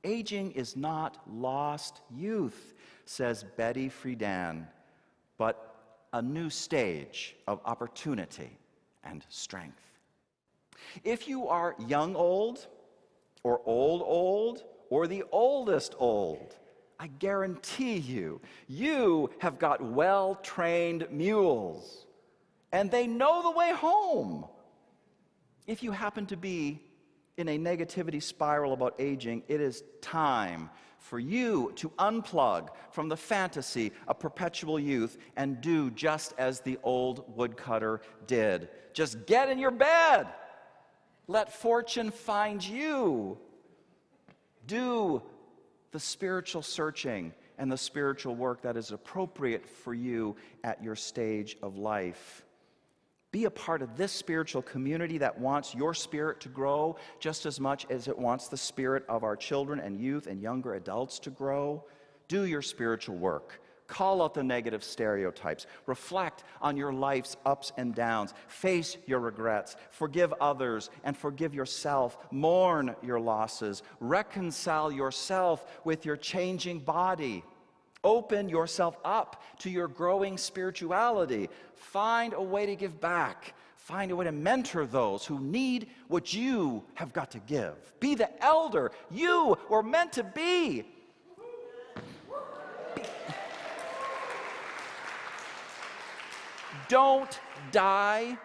Aging is not lost youth, says Betty Friedan, but a new stage of opportunity and strength. If you are young old, or old, or the oldest old, I guarantee you have got well-trained mules, and they know the way home. If you happen to be in a negativity spiral about aging, it is time for you to unplug from the fantasy of perpetual youth and do just as the old woodcutter did. Just get in your bed. Let fortune find you. Do the spiritual searching and the spiritual work that is appropriate for you at your stage of life. Be a part of this spiritual community that wants your spirit to grow just as much as it wants the spirit of our children and youth and younger adults to grow. Do your spiritual work. Call out the negative stereotypes. Reflect on your life's ups and downs. Face your regrets. Forgive others and forgive yourself. Mourn your losses. Reconcile yourself with your changing body. Open yourself up to your growing spirituality. Find a way to give back. Find a way to mentor those who need what you have got to give. Be the elder you were meant to be. Don't die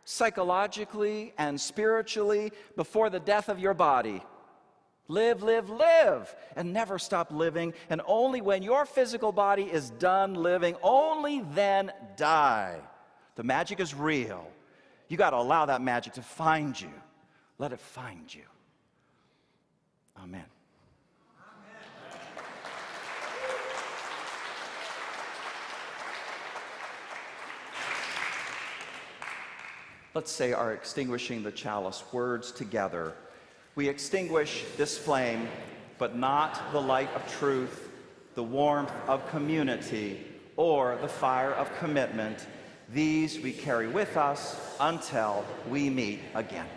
psychologically and spiritually before the death of your body. Live, live, live, and never stop living. And only when your physical body is done living, only then die. The magic is real. You got to allow that magic to find you. Let it find you. Amen. Let's say our extinguishing the chalice words together. We extinguish this flame, but not the light of truth, the warmth of community, or the fire of commitment. These we carry with us until we meet again.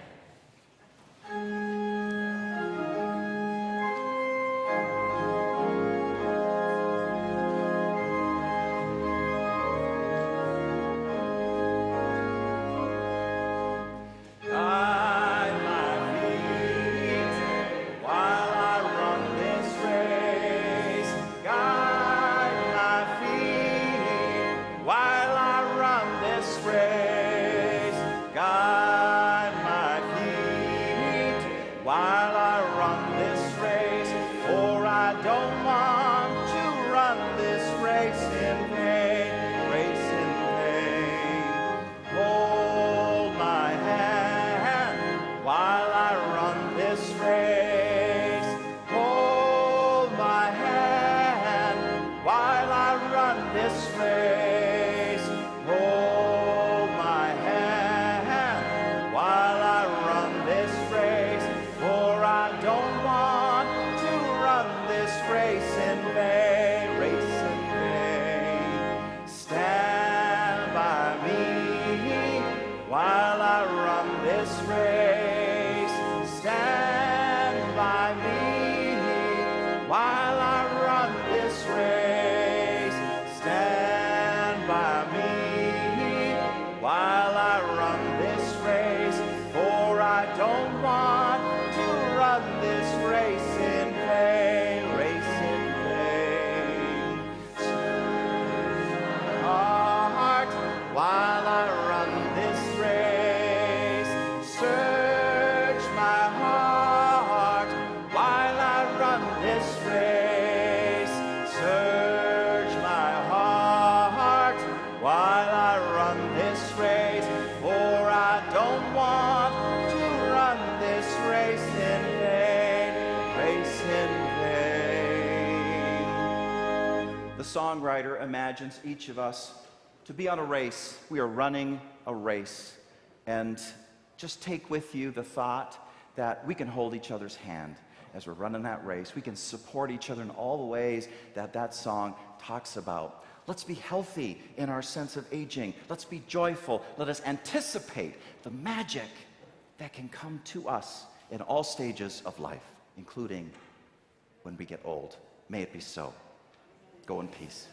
while I run this race, for I don't want to run this race in vain, race in vain. Hold my hand while I run this race. Hold my hand while I run this race. Hold my hand while I run this race, for I don't want to run this race in vain, race in vain. Stand by me while I run this race. Stand by me while I run this race. Stand by me while I run this race, for I don't want to run this race in vain, race in vain. Heart while I run this race, search my heart while I run this race, search my heart while I run this race, for I don't want to run this race in vain, race in vain. The songwriter imagines each of us to be on a race. We are running a race. And just take with you the thought that we can hold each other's hand as we're running that race. We can support each other in all the ways that that song talks about. Let's be healthy in our sense of aging. Let's be joyful. Let us anticipate the magic that can come to us in all stages of life, including when we get old. May it be so. Go in peace.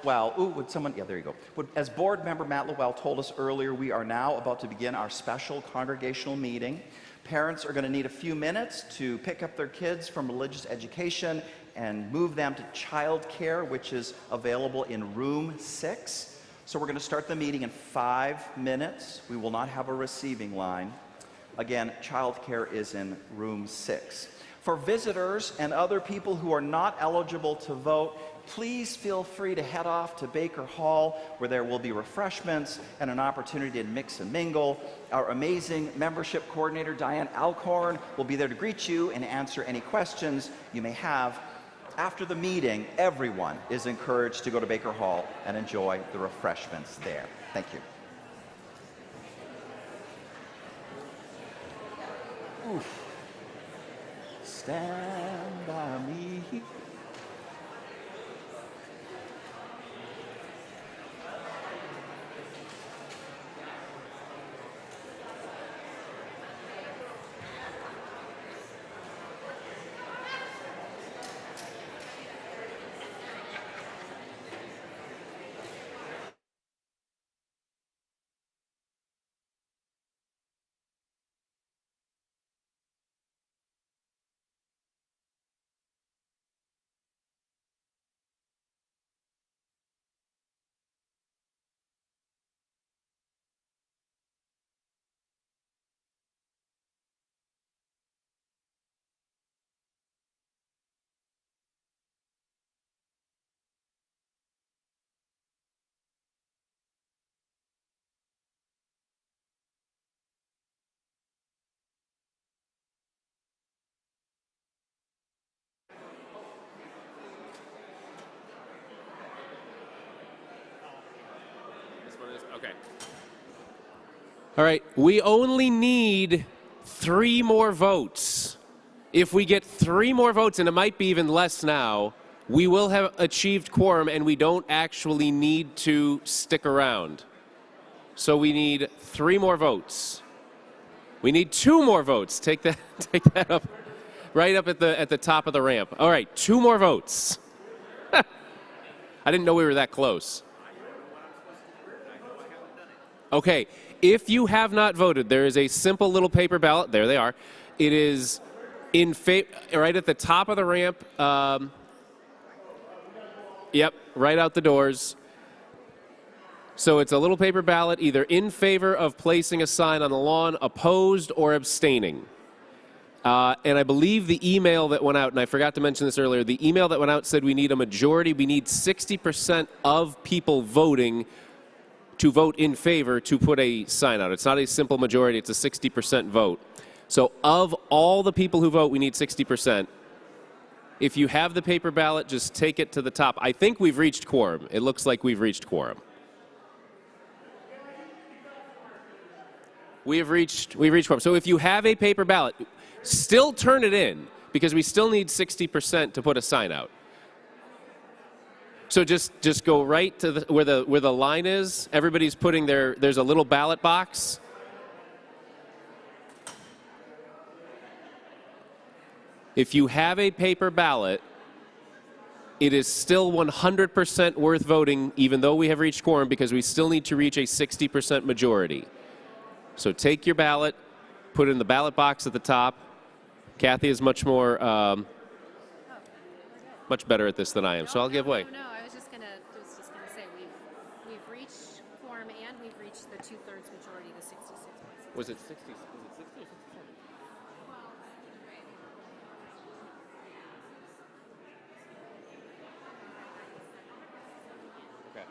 Well, would someone, yeah, there you go. As board member Matt Lowell told us earlier, we are now about to begin our special congregational meeting. Parents are going to need a few minutes to pick up their kids from religious education and move them to childcare, which is available in room 6. So we're going to start the meeting in 5 minutes. We will not have a receiving line. Again, childcare is in room 6. For visitors and other people who are not eligible to vote, please feel free to head off to Baker Hall, where there will be refreshments and an opportunity to mix and mingle. Our amazing membership coordinator, Diane Alcorn, will be there to greet you and answer any questions you may have. After the meeting, everyone is encouraged to go to Baker Hall and enjoy the refreshments there. Thank you. Oof. Stand by me. Okay. All right, we only need 3 more votes. If we get 3 more votes, and it might be even less now, we will have achieved quorum and we don't actually need to stick around. So we need 3 more votes. We need 2 more votes. Take that up, right up at the top of the ramp. All right, 2 more votes. I didn't know we were that close. Okay, if you have not voted, there is a simple little paper ballot. There they are. It is in right at the top of the ramp. Yep, right out the doors. So it's a little paper ballot, either in favor of placing a sign on the lawn, opposed, or abstaining. And I believe the email that went out, and I forgot to mention this earlier, the email that went out said we need a majority. We need 60% of people voting to vote in favor to put a sign out. It's not a simple majority, it's a 60% vote. So of all the people who vote, we need 60%. If you have the paper ballot, just take it to the top. I think we've reached quorum. It looks like we've reached quorum. We've reached quorum. So if you have a paper ballot, still turn it in, because we still need 60% to put a sign out. So just go right to where the line is. Everybody's putting there's a little ballot box. If you have a paper ballot, it is still 100% worth voting, even though we have reached quorum, because we still need to reach a 60% majority. So take your ballot, put it in the ballot box at the top. Kathy is much better at this than I am, so I'll give way. No, I was just gonna say we've reached quorum and we've reached the 2/3 majority, the 66.6. Was it 60? Was it 60 or 67? Okay.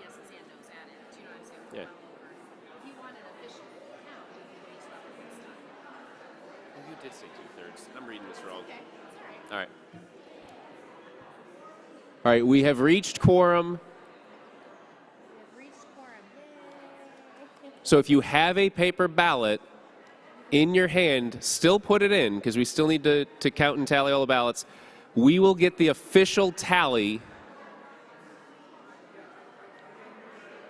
Yeses and nos added. Do you know what I'm saying? Yeah. If you want an official count, you can base it off of this time. Oh, you did say 2/3. I'm reading this wrong. Okay, that's all right. All right. All right, we have reached quorum. We have reached quorum. So if you have a paper ballot in your hand, still put it in, because we still need to count and tally all the ballots. We will get the official tally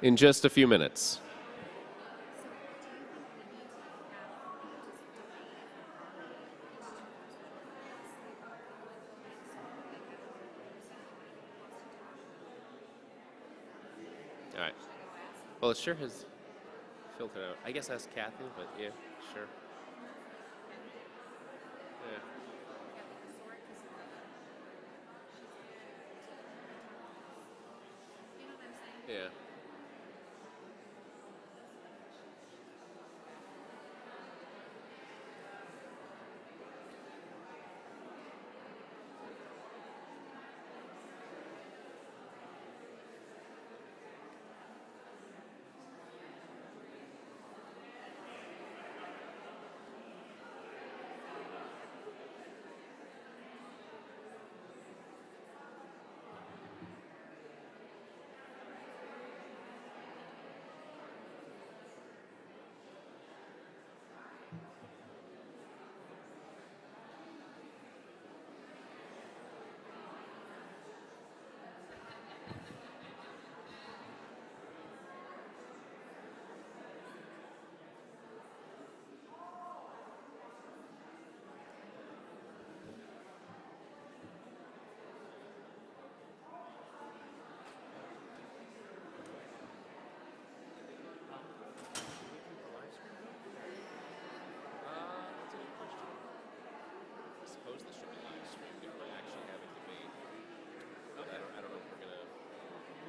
in just a few minutes. All right. Well, it sure has filtered out. I guess ask Kathy, but yeah, sure. Yeah. Yeah.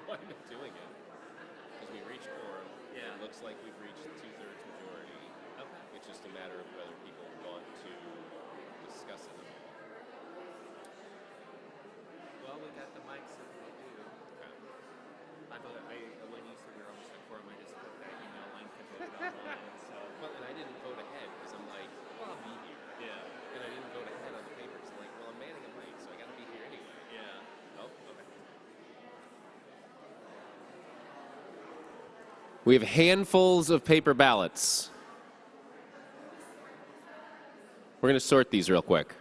Wind up doing it because we reached quorum. Yeah. It looks like we've reached the 2/3 majority. Okay. It's just a matter of whether people want to discuss it at all. Well, we got the mics if they do. Okay. When you said we were almost at quorum, I just put that email link and voted online. So. Well, and I didn't vote ahead because I'm like, well, I'll be here. Yeah. And I didn't vote ahead on the paper because I'm like, well, I'm manning a mic, so I got to be here anyway. Yeah. Oh, okay. We have handfuls of paper ballots. We're going to sort these real quick.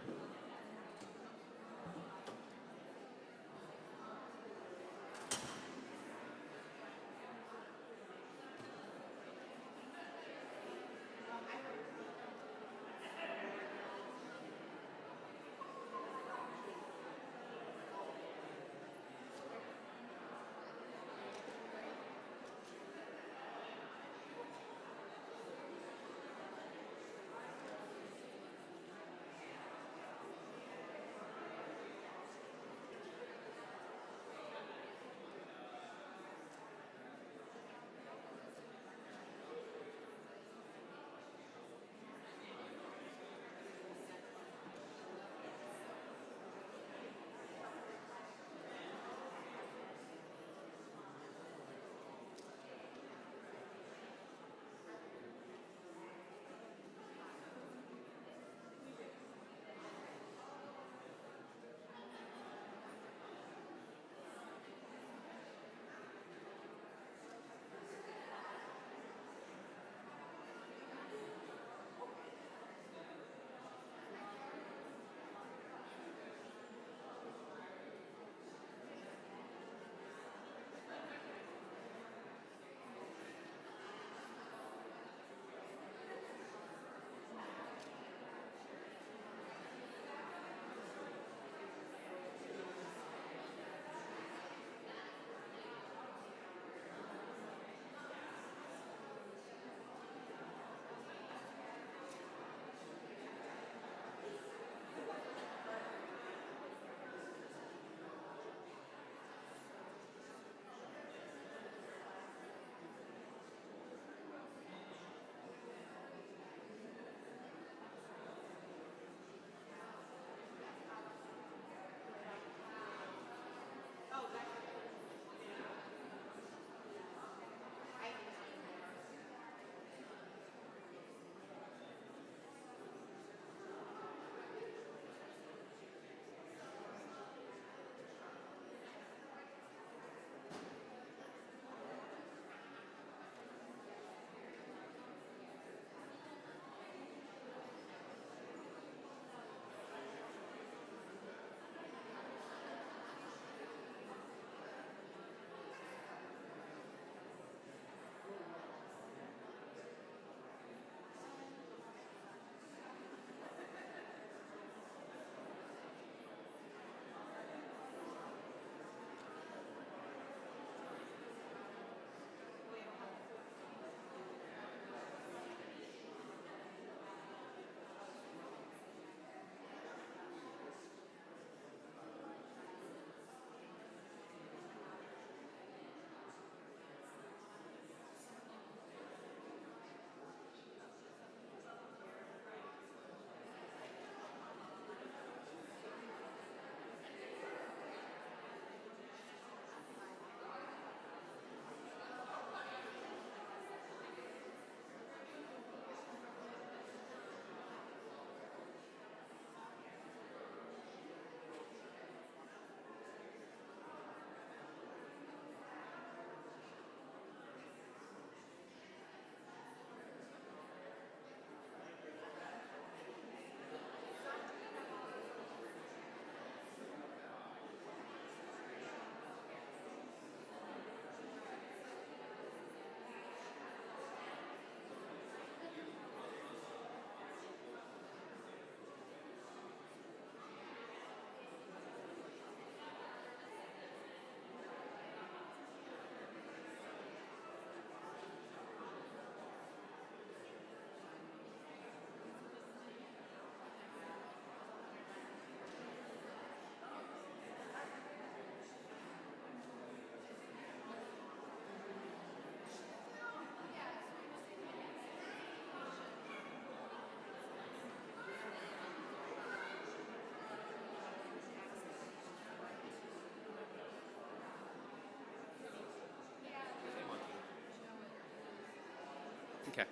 Okay.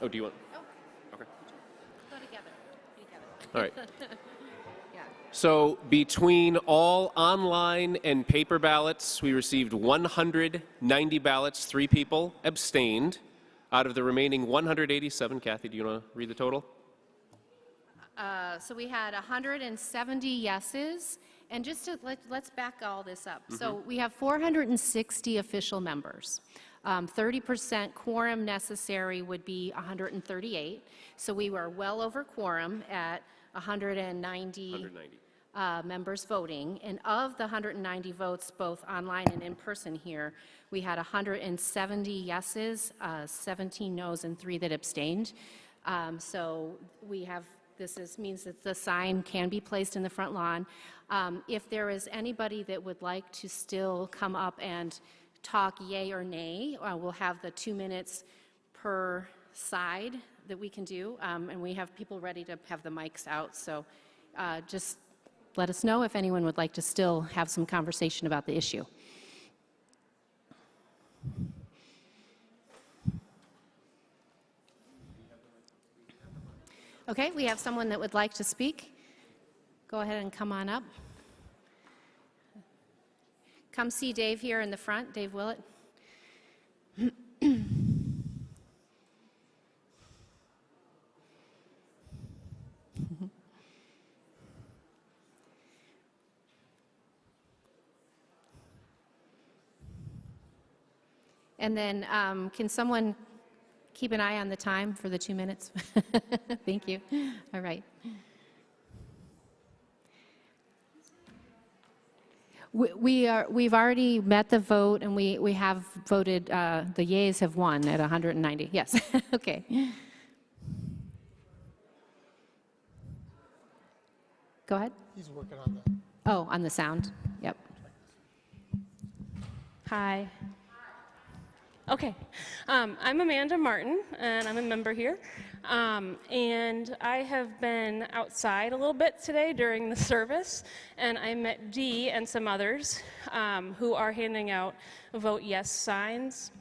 Oh, do you want? Oh, Okay. go together. Together. All right. Yeah. So between all online and paper ballots, we received 190 ballots. 3 people abstained. Out of the remaining 187, Kathy, do you want to read the total? So we had 170 yeses, and just to let's back all this up. So we have 460 official members. 30% quorum necessary would be 138. So we were well over quorum at 190. Members voting, and of the 190 votes, both online and in person here, we had 170 yeses, 17 noes, and 3 that abstained. So we have, means that the sign can be placed in the front lawn. If there is anybody that would like to still come up and talk yay or nay, we'll have the 2 minutes per side that we can do, and we have people ready to have the mics out, so just let us know if anyone would like to still have some conversation about the issue. Okay, we have someone that would like to speak. Go ahead and come on up. Come see Dave here in the front, Dave Willett. And then can someone keep an eye on the time for the 2 minutes? Thank you. All right. We've already met the vote, and we have voted, the yeas have won at 190. Yes. Okay. Go ahead. He's working on that. Oh, on the sound. Yep. Hi. Okay, I'm Amanda Martin, and I'm a member here. And I have been outside a little bit today during the service, and I met Dee and some others who are handing out vote yes signs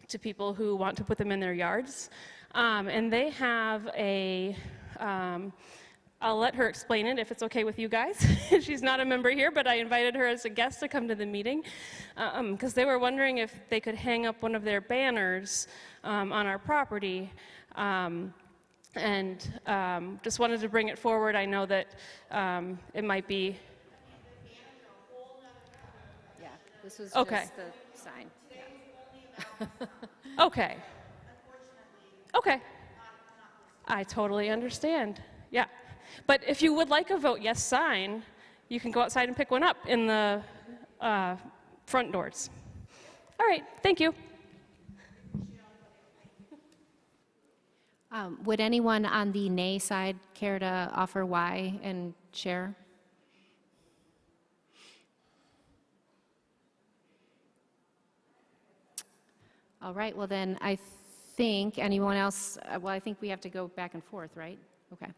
to people who want to put them in their yards. And they have a, I'll let her explain it if it's okay with you guys. She's not a member here, but I invited her as a guest to come to the meeting because they were wondering if they could hang up one of their banners on our property. And just wanted to bring it forward. I know that it might be. Yeah, this was okay. Just the sign. Yeah. Okay. Okay. I totally understand. Yeah. But if you would like a vote yes sign, you can go outside and pick one up in the front doors. All right, thank you. Would anyone on the nay side care to offer why and share? All right, well then I think anyone else, well I think we have to go back and forth, right? Okay.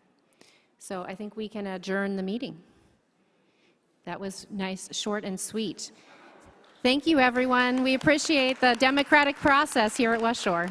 So I think we can adjourn the meeting. That was nice, short and sweet. Thank you, everyone. We appreciate the democratic process here at West Shore.